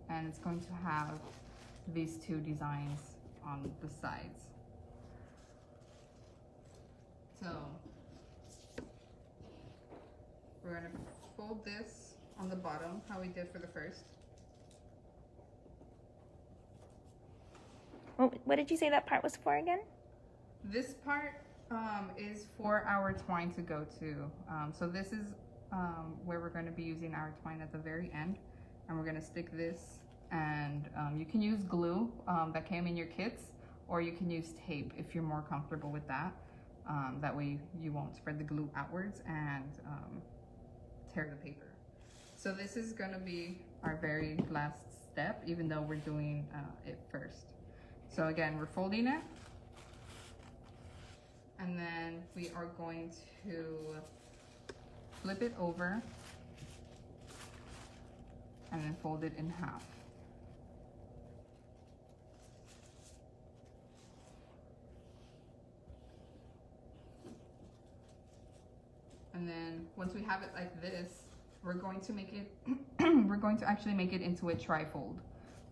L: and it's going to have these two designs on the sides. So we're gonna fold this on the bottom, how we did for the first.
M: What did you say that part was for again?
L: This part is for our twine to go to. So this is where we're going to be using our twine at the very end, and we're going to stick this, and you can use glue that came in your kits, or you can use tape if you're more comfortable with that. That way you won't spread the glue outwards and tear the paper. So this is going to be our very last step, even though we're doing it first. So again, we're folding it, and then we are going to flip it over and then fold it in half. And then once we have it like this, we're going to make it, we're going to actually make it into a trifold.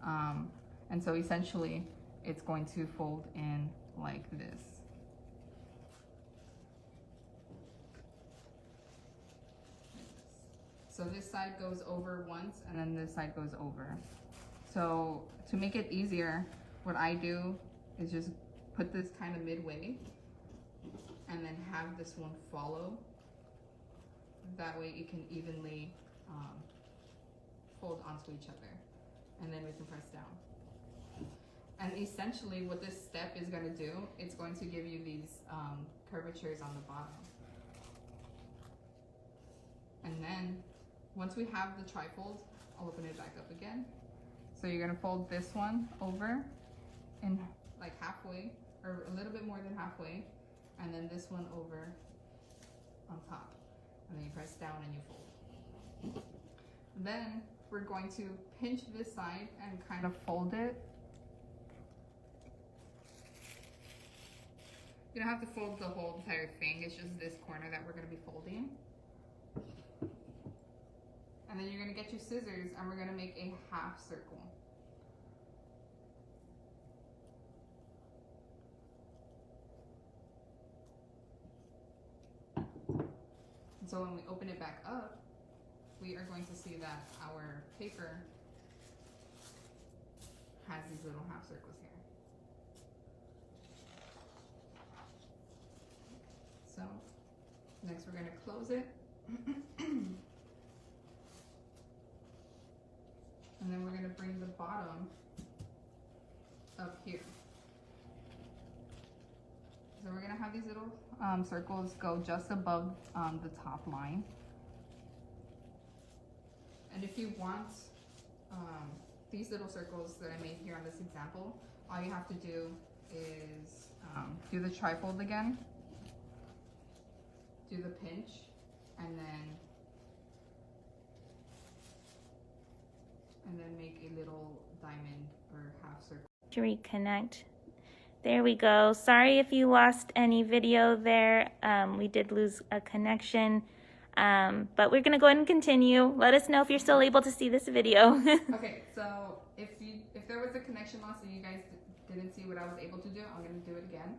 L: And so essentially it's going to fold in like this. So this side goes over once, and then this side goes over. So to make it easier, what I do is just put this kind of midway and then have this one follow. That way it can evenly fold onto each other. and then we can press down. And essentially what this step is going to do, it's going to give you these curvatures on the bottom. And then once we have the trifold, I'll open it back up again. So you're going to fold this one over in like halfway, or a little bit more than halfway, and then this one over on top. And then you press down and you fold. Then we're going to pinch this side and kind of fold it. You don't have to fold the whole entire thing, it's just this corner that we're going to be folding. And then you're going to get your scissors and we're going to make a half circle. And so when we open it back up, we are going to see that our paper has these little half circles here. So next we're going to close it. And then we're going to bring the bottom up here. So we're going to have these little circles go just above the top line. And if you want these little circles that I made here on this example, all you have to do is do the trifold again, do the pinch, and then make a little diamond or half circle.
M: To reconnect. There we go. Sorry if you lost any video there. We did lose a connection, but we're gonna go ahead and continue. Let us know if you're still able to see this video.
L: Okay, so if there was a connection loss and you guys didn't see what I was able to do, I'm gonna do it again.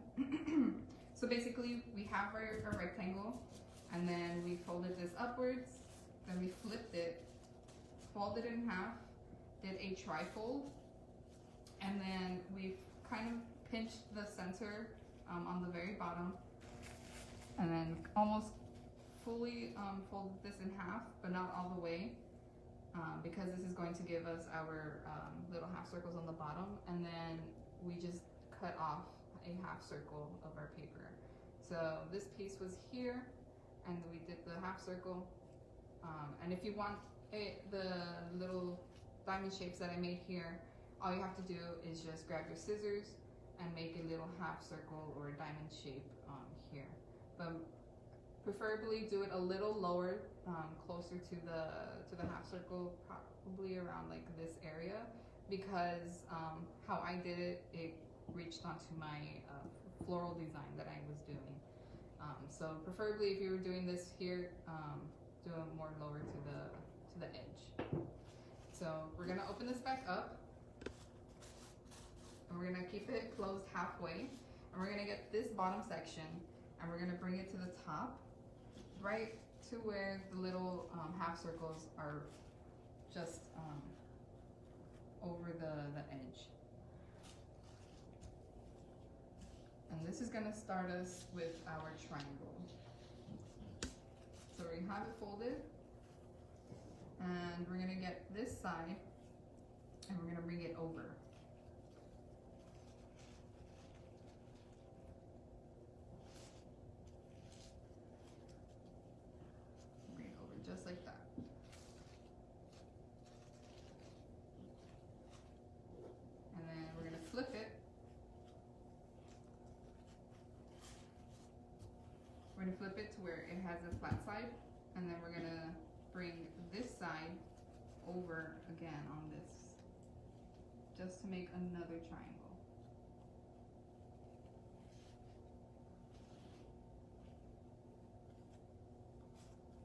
L: So basically we have our rectangle, and then we folded this upwards, then we flipped it, folded it in half, did a trifold, and then we've kind of pinched the center on the very bottom, and then almost fully folded this in half, but not all the way, because this is going to give us our little half circles on the bottom, and then we just cut off a half circle of our paper. So this piece was here, and we did the half circle, and if you want the little diamond shapes that I made here, all you have to do is just grab your scissors and make a little half circle or a diamond shape here. But preferably do it a little lower, closer to the half circle, probably around like this area, because how I did it, it reached onto my floral design that I was doing. So preferably if you were doing this here, do it more lower to the edge. So we're gonna open this back up, and we're gonna keep it closed halfway, and we're gonna get this bottom section, and we're gonna bring it to the top, right to where the little half circles are just over the edge. And this is gonna start us with our triangle. So we have it folded, and we're gonna get this side, and we're gonna bring it over. Bring it over just like that. And then we're gonna flip it. We're gonna flip it to where it has a flat side, and then we're gonna bring this side over again on this, just to make another triangle.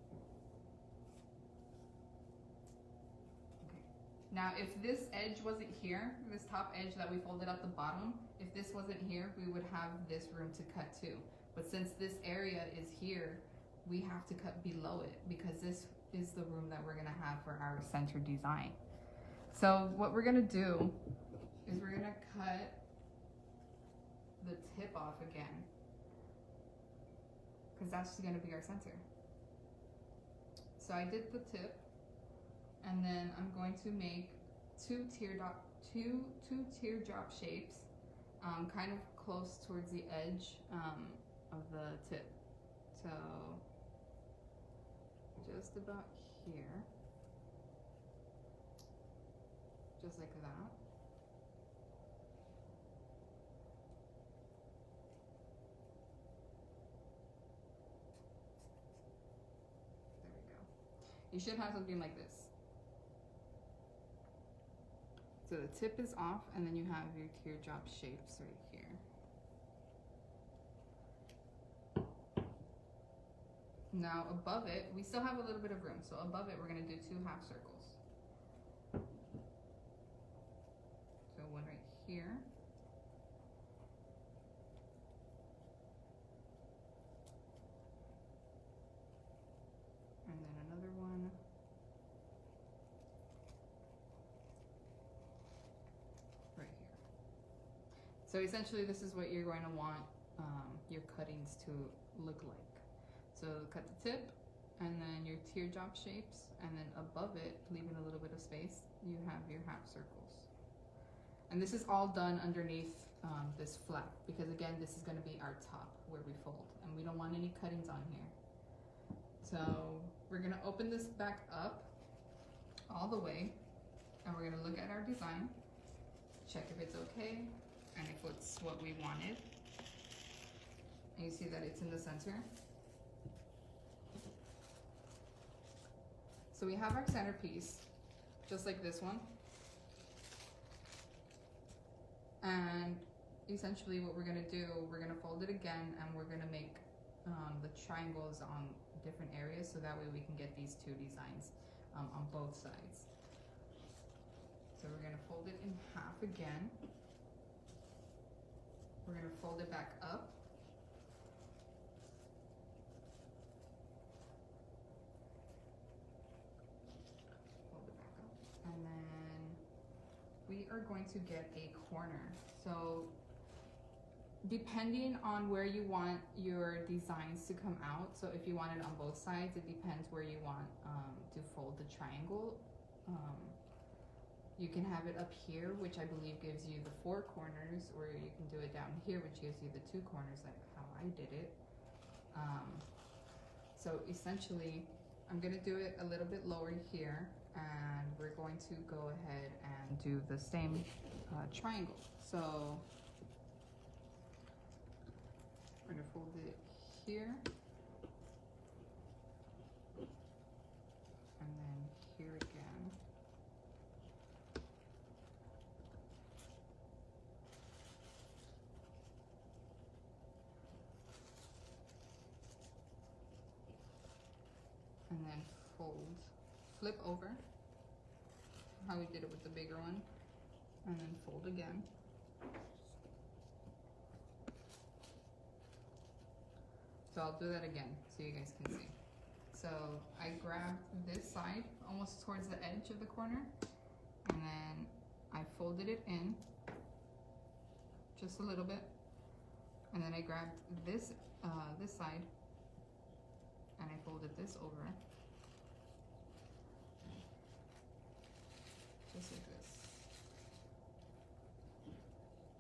L: Okay. Now if this edge wasn't here, this top edge that we folded at the bottom, if this wasn't here, we would have this room to cut too. But since this area is here, we have to cut below it, because this is the room that we're gonna have for our center design. So what we're gonna do is we're gonna cut the tip off again, because that's gonna be our center. So I did the tip, and then I'm going to make two teardrop shapes, kind of close towards the edge of the tip. So just about here, just like that. There we go. You should have something like this. So the tip is off, and then you have your teardrop shapes right here. Now above it, we still have a little bit of room. So above it, we're gonna do 2 half circles. So one right here. And then another one. Right here. So essentially this is what you're going to want your cuttings to look like. So cut the tip, and then your teardrop shapes, and then above it, leaving a little bit of space, you have your half circles. And this is all done underneath this flap, because again, this is going to be our top where we fold, and we don't want any cuttings on here. So we're going to open this back up all the way, and we're going to look at our design, check if it's okay, and if it's what we wanted. And you see that it's in the center. So we have our centerpiece, just like this one. And essentially what we're gonna do, we're gonna fold it again, and we're gonna make the triangles on different areas, so that way we can get these 2 designs on both sides. So we're gonna fold it in half again. We're gonna fold it back up. And then we are going to get a corner. So depending on where you want your designs to come out, so if you want it on both sides, it depends where you want to fold the triangle. You can have it up here, which I believe gives you the 4 corners, or you can do it down here, which gives you the 2 corners, like how I did it. So essentially, I'm gonna do it a little bit lower here, and we're going to go ahead and do the same triangle. So we're gonna fold it here, and then here again. And then fold, flip over, how we did it with the bigger one, and then fold again. So I'll do that again so you guys can see. So I grabbed this side almost towards the edge of the corner, and then I folded it in just a little bit, and then I grabbed this this side, and I folded this over, just like this.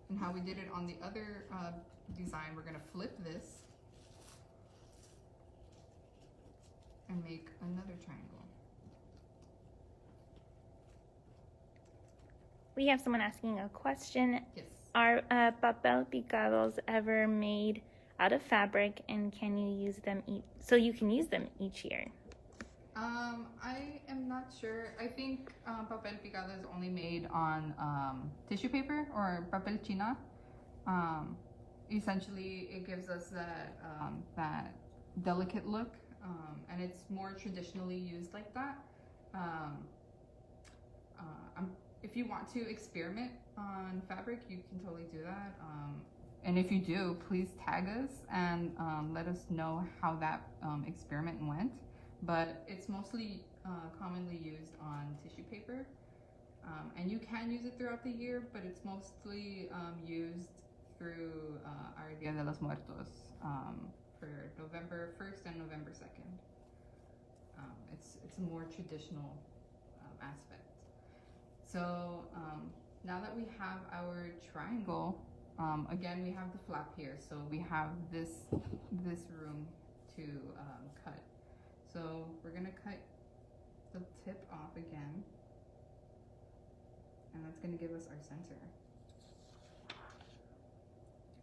L: And how we did it on the other design, we're gonna flip this and make another triangle.
M: We have someone asking a question.
L: Yes.
M: Are Papel Picados ever made out of fabric, and can you use them so you can use them each year?
L: I am not sure. I think Papel Picado is only made on tissue paper or papel china. Essentially, it gives us that delicate look, and it's more traditionally used like that. If you want to experiment on fabric, you can totally do that. And if you do, please tag us and let us know how that experiment went. But it's mostly commonly used on tissue paper. And you can use it throughout the year, but it's mostly used through our Dia de los Muertos for November 1st and November 2nd. It's a more traditional aspect. So now that we have our triangle, again we have the flap here, so we have this room to cut. So we're gonna cut the tip off again, and that's gonna give us our center.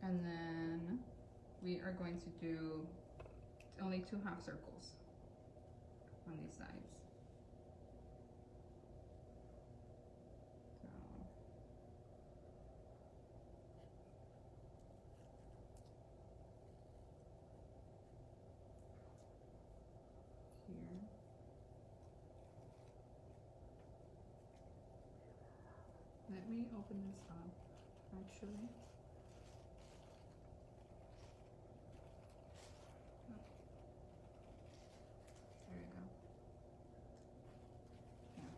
L: And then we are going to do only 2 half circles on these sides. Here. Let me open this up, actually. There we go. Yeah.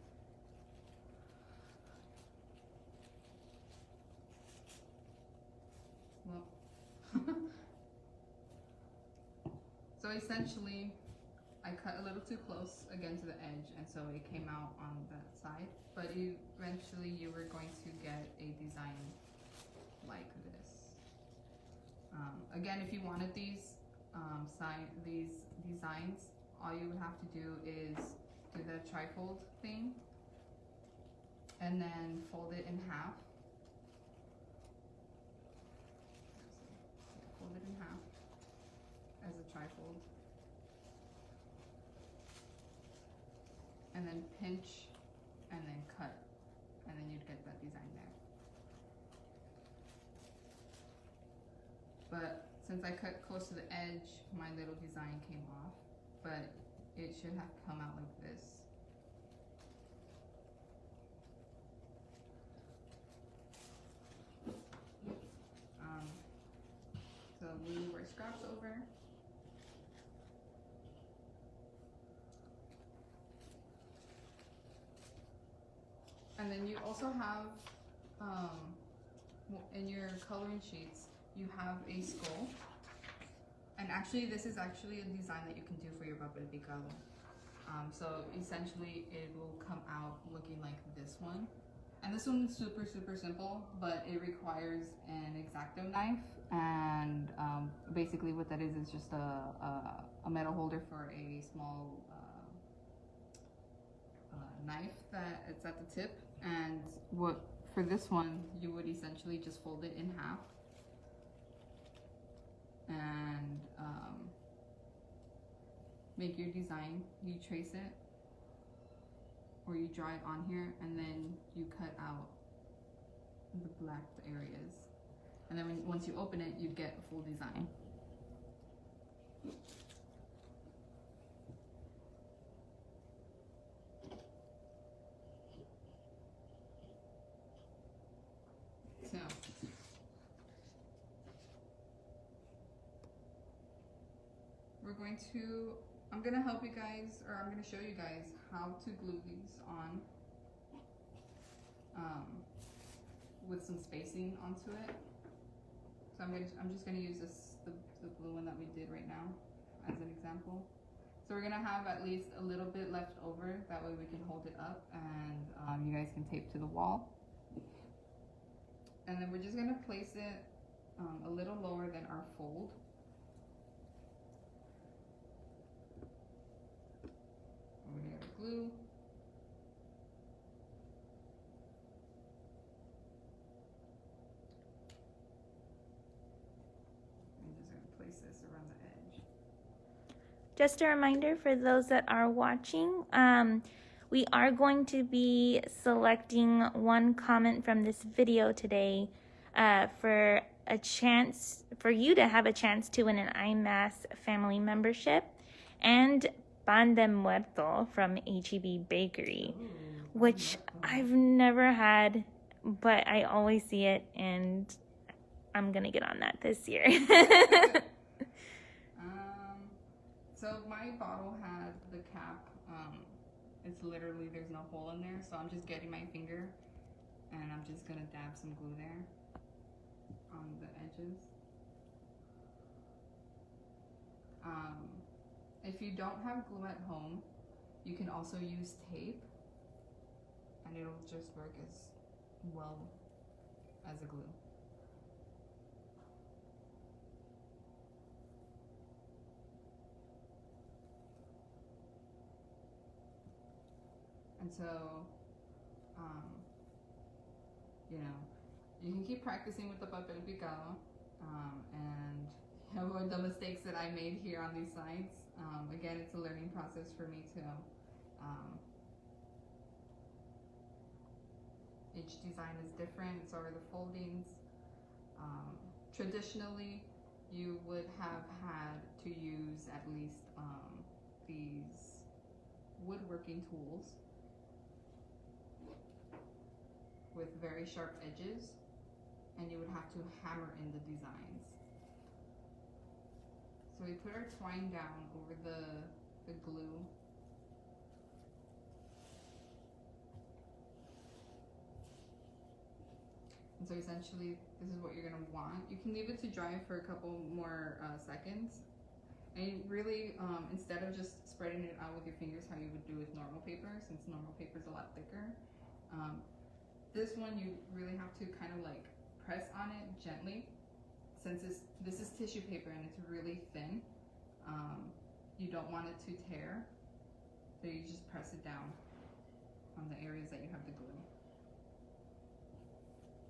L: Well, so essentially, I cut a little too close again to the edge, and so it came out on that side. But eventually, you were going to get a design like this. Again, if you wanted these designs, all you would have to do is do the trifold thing, and then fold it in half. Fold it in half as a trifold. And then pinch, and then cut, and then you'd get that design there. But since I cut close to the edge, my little design came off, but it should have come out like this. So we were scraps over. And then you also have, in your coloring sheets, you have a skull. And actually, this is actually a design that you can do for your Papel Picado. So essentially, it will come out looking like this one. And this one's super, super simple, but it requires an X-Acto knife. And basically what that is just a metal holder for a small knife that it's at the tip. And what for this one, you would essentially just fold it in half and make your design. You trace it or you draw it on here, and then you cut out the blacked areas. And then once you open it, you get a full design. So, I'm gonna help you guys, or I'm gonna show you guys how to glue these on with some spacing onto it. So I'm just gonna use the blue one that we did right now as an example. So we're gonna have at least a little bit left over, that way we can hold it up and you guys can tape to the wall. And then we're just gonna place it a little lower than our fold. We're gonna get glue. I'm just gonna place this around the edge.
M: Just a reminder for those that are watching, we are going to be selecting one comment from this video today for you to have a chance to win an IMAS family membership and pan de muerto from HEB Bakery, which I've never had, but I always see it, and I'm gonna get on that this year.
L: So my bottle had the cap. It's literally, there's no hole in there, so I'm just getting my finger and I'm just gonna dab some glue there on the edges. If you don't have glue at home, you can also use tape and it'll just work as well as a glue. And so, you know, you can keep practicing with the Papel Picado, and avoid the mistakes that I made here on these sides. Again, it's a learning process for me too. Each design is different, so are the foldings. Traditionally, you would have had to use at least these woodworking tools with very sharp edges, and you would have to hammer in the designs. So we put our twine down over the glue. And so essentially, this is what you're gonna want. You can leave it to dry for a couple more seconds. And really, instead of just spreading it out with your fingers how you would do with normal paper, since normal paper is a lot thicker, this one you really have to kind of like press on it gently. Since this is tissue paper and it's really thin, you don't want it to tear, so you just press it down on the areas that you have the glue.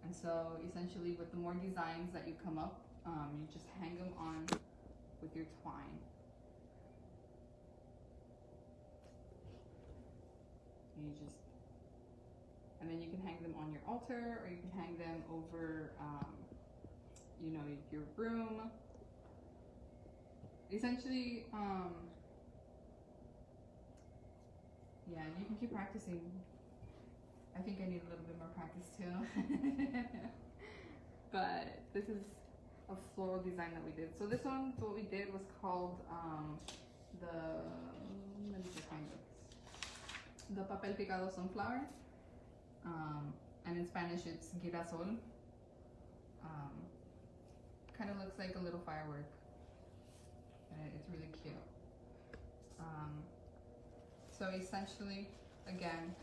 L: And so essentially with the more designs that you come up, you just hang them on with your twine. And then you can hang them on your altar, or you can hang them over, you know, your room. Essentially, yeah, you can keep practicing. I think I need a little bit more practice too. But this is a floral design that we did. So this one, what we did was called let me just find it. The Papel Picado Sunflower. And in Spanish it's girasol. Kind of looks like a little firework. It's really cute. So essentially, again,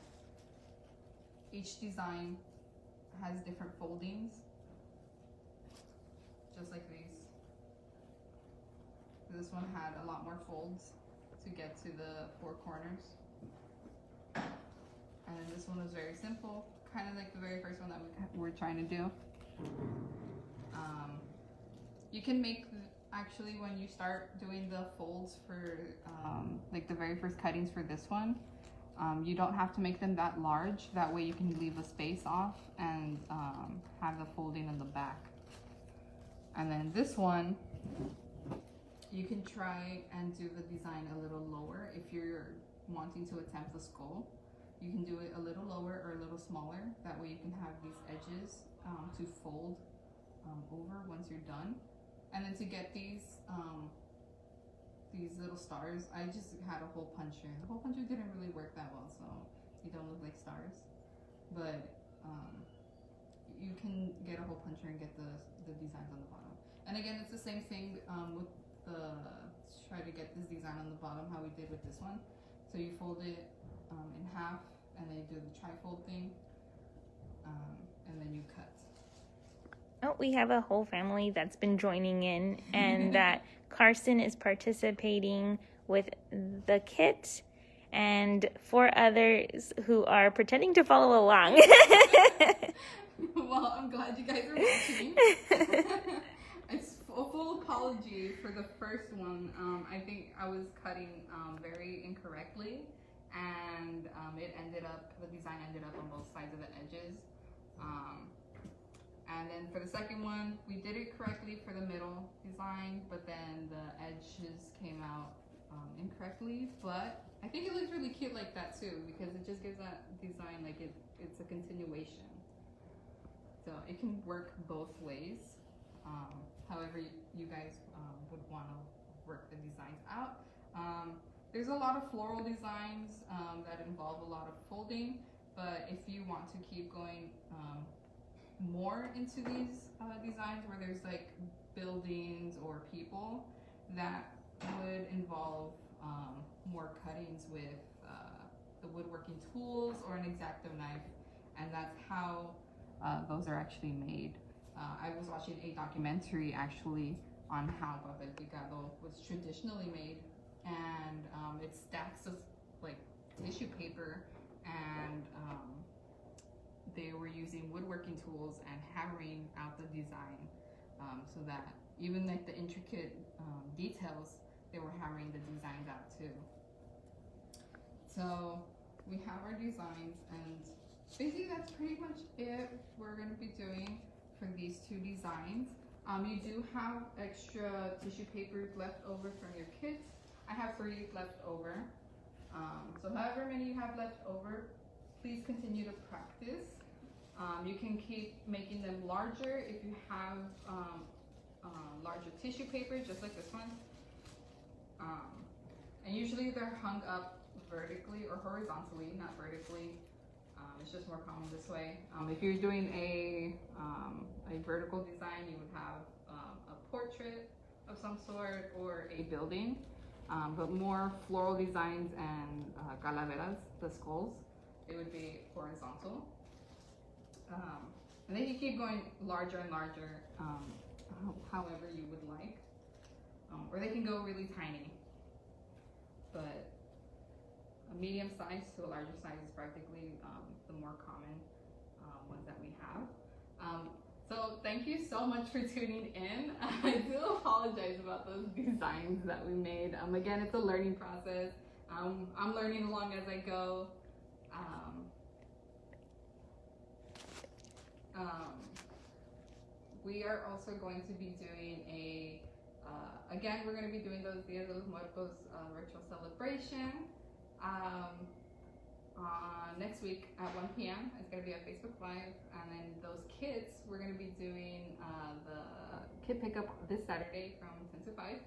L: each design has different foldings, just like these. This one had a lot more folds to get to the four corners. And then this one was very simple, kind of like the very first one that we were trying to do. You can make, actually, when you start doing the folds for like the very first cuttings for this one, you don't have to make them that large. That way you can leave a space off and have the folding in the back. And then this one, you can try and do the design a little lower if you're wanting to attempt the skull. You can do it a little lower or a little smaller. That way you can have these edges to fold over once you're done. And then to get these little stars, I just had a hole puncher. The hole puncher didn't really work that well, so they don't look like stars. But you can get a hole puncher and get the designs on the bottom. And again, it's the same thing with try to get this design on the bottom how we did with this one. So you fold it in half, and then you do the tri-fold thing, and then you cut.
M: Oh, we have a whole family that's been joining in, and that Carson is participating with the kit, and 4 others who are pretending to follow along.
L: Well, I'm glad you guys are watching. It's a full apology for the first one. I think I was cutting very incorrectly, and the design ended up on both sides of the edges. And then for the second one, we did it correctly for the middle design, but then the edges came out incorrectly. But I think it looks really cute like that too, because it just gives that design like it's a continuation. So it can work both ways. However you guys would want to work the designs out. There's a lot of floral designs that involve a lot of folding, but if you want to keep going more into these designs where there's like buildings or people, that would involve more cuttings with the woodworking tools or an X-Acto knife, and that's how those are actually made. I was watching a documentary actually on how Papel Picado was traditionally made, and it's stacks of like tissue paper, and they were using woodworking tools and hammering out the design, so that even like the intricate details, they were hammering the designs out too. So we have our designs, and basically that's pretty much it we're going to be doing for these two designs. You do have extra tissue papers left over from your kits. I have 3 left over. So however many you have left over, please continue to practice. You can keep making them larger if you have larger tissue paper, just like this one. And usually they're hung up vertically or horizontally, not vertically. It's just more common this way. If you're doing a vertical design, you would have a portrait of some sort or a building. But more floral designs and calaveras, the skulls, it would be horizontal. And then you keep going larger and larger, however you would like. Or they can go really tiny. But a medium size to a larger size is practically the more common ones that we have. So thank you so much for tuning in. I do apologize about those designs that we made. Again, it's a learning process. I'm learning along as I go. We are also going to be doing again, we're going to be doing those Dia de los Muertos virtual celebration next week at 1 p.m. It's going to be a Facebook Live, and then those kits, we're going to be doing the kit pickup this Saturday from 10 to 5.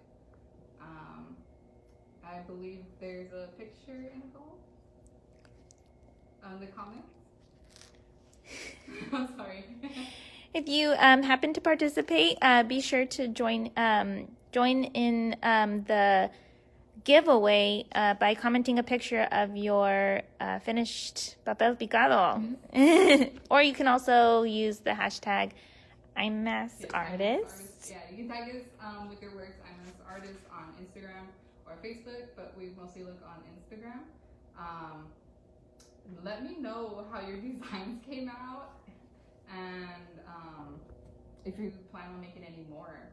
L: I believe there's a picture involved on the comments. I'm sorry.
M: If you happen to participate, be sure to join in the giveaway by commenting a picture of your finished Papel Picado. Or you can also use the hashtag IMAS artists.
L: Yeah, you can tag us with your works, IMAS artists, on Instagram or Facebook, but we mostly look on Instagram. Let me know how your designs came out, and if you plan on making any more.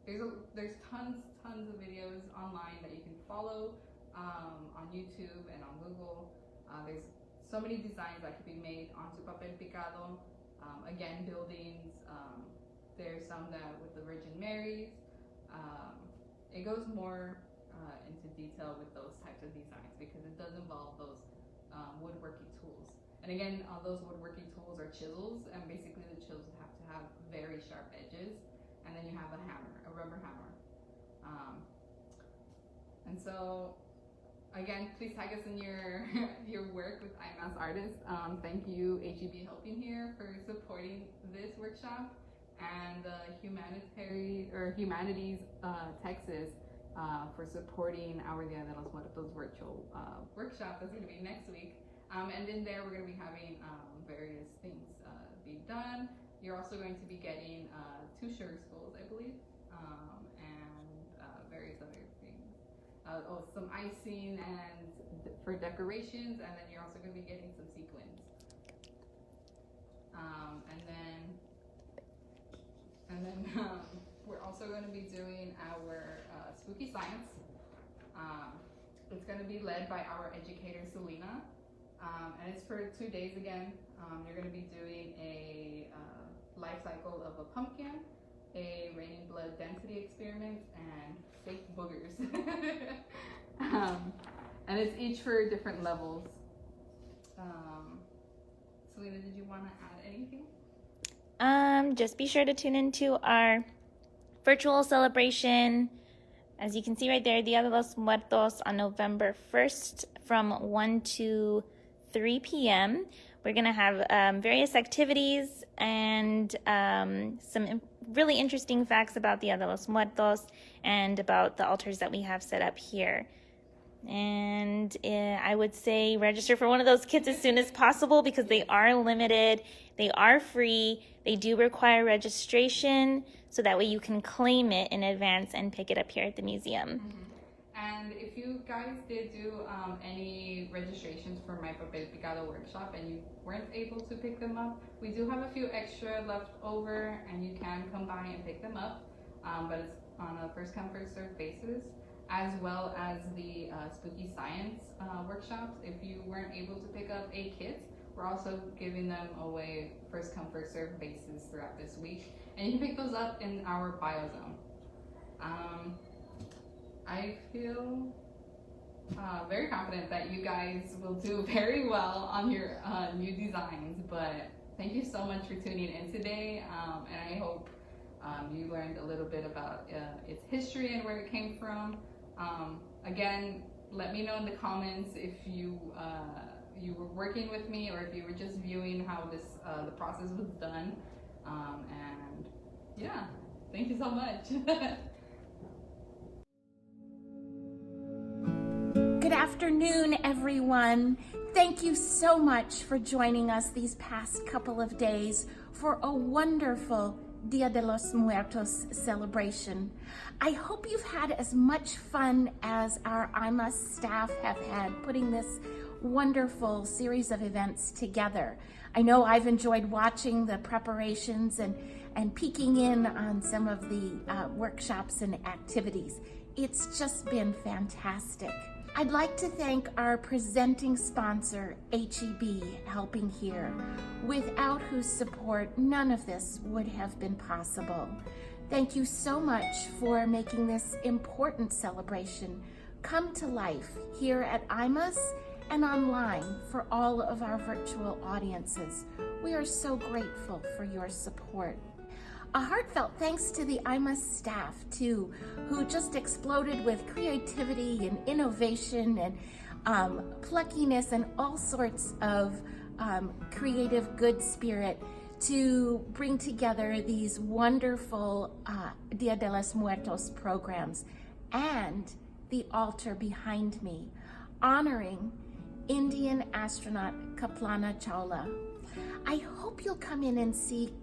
L: There's tons of videos online that you can follow on YouTube and on Google. There's so many designs that could be made onto Papel Picado. Again, buildings. There's some that with the Virgin Marys. It goes more into detail with those types of designs because it does involve those woodworking tools. And again, those woodworking tools are chisels, and basically the chisels have to have very sharp edges. And then you have a hammer, a rubber hammer. And so, again, please tag us in your your work with IMAS artists. Thank you, HEB Helping Here, for supporting this workshop, and Humanities Texas for supporting our Dia de los Muertos virtual workshop that's going to be next week. And in there, we're going to be having various things being done. You're also going to be getting 2 sugar skulls, I believe, and various other things. Some icing and for decorations, and then you're also going to be getting some sequins. And then we're also going to be doing our spooky science. It's going to be led by our educator, Selena, and it's for 2 days again. You're going to be doing a life cycle of a pumpkin, a raining blood density experiment, and fake boogers. And it's each for different levels. Selena, did you want to add anything?
M: Just be sure to tune into our virtual celebration. As you can see right there, Dia de los Muertos on November 1st from 1 to 3 p.m. We're going to have various activities and some really interesting facts about Dia de los Muertos and about the altars that we have set up here. And I would say register for one of those kits as soon as possible because they are limited, they are free, they do require registration, so that way you can claim it in advance and pick it up here at the museum.
L: And if you guys did do any registrations for my Papel Picado workshop and you weren't able to pick them up, we do have a few extra left over and you can come by and pick them up, but it's on a first come first served basis, as well as the spooky science workshops. If you weren't able to pick up a kit, we're also giving them away first come first served basis throughout this week, and you can pick those up in our bio zone. I feel very confident that you guys will do very well on your new designs, but thank you so much for tuning in today, and I hope you learned a little bit about its history and where it came from. Again, let me know in the comments if you were working with me or if you were just viewing how the process was done, and yeah, thank you so much.
N: Good afternoon, everyone. Thank you so much for joining us these past couple of days for a wonderful Dia de los Muertos celebration. I hope you've had as much fun as our IMAS staff have had putting this wonderful series of events together. I know I've enjoyed watching the preparations and peeking in on some of the workshops and activities. It's just been fantastic. I'd like to thank our presenting sponsor, HEB Helping Here, without whose support none of this would have been possible. Thank you so much for making this important celebration come to life here at IMAS and online for all of our virtual audiences. We are so grateful for your support. A heartfelt thanks to the IMAS staff, too, who just exploded with creativity and innovation and pluckiness and all sorts of creative good spirit to bring together these wonderful Dia de los Muertos programs and the altar behind me, honoring Indian astronaut Kaplana Chawla. I hope you'll come in and see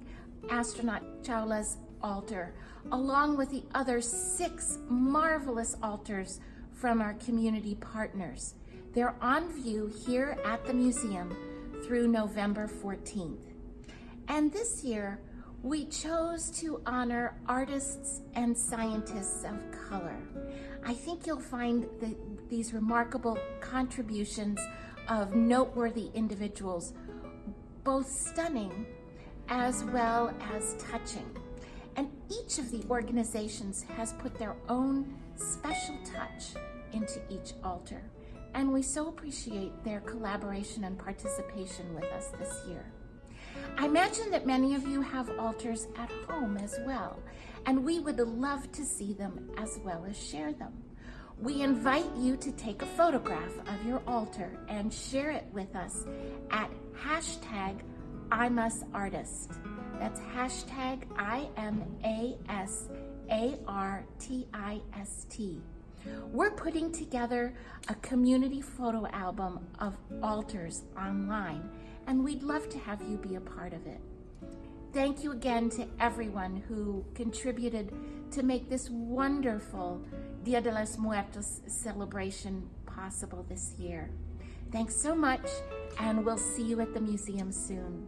N: Astronaut Chawla's altar, along with the other 6 marvelous altars from our community partners. They're on view here at the museum through November 14th. And this year, we chose to honor artists and scientists of color. I think you'll find these remarkable contributions of noteworthy individuals both stunning as well as touching. And each of the organizations has put their own special touch into each altar. And we so appreciate their collaboration and participation with us this year. I imagine that many of you have altars at home as well, and we would love to see them as well as share them. We invite you to take a photograph of your altar and share it with us at #IMASArtist. That's #IMASARTIST. We're putting together a community photo album of altars online, and we'd love to have you be a part of it. Thank you again to everyone who contributed to make this wonderful Dia de los Muertos celebration possible this year. Thanks so much, and we'll see you at the museum soon.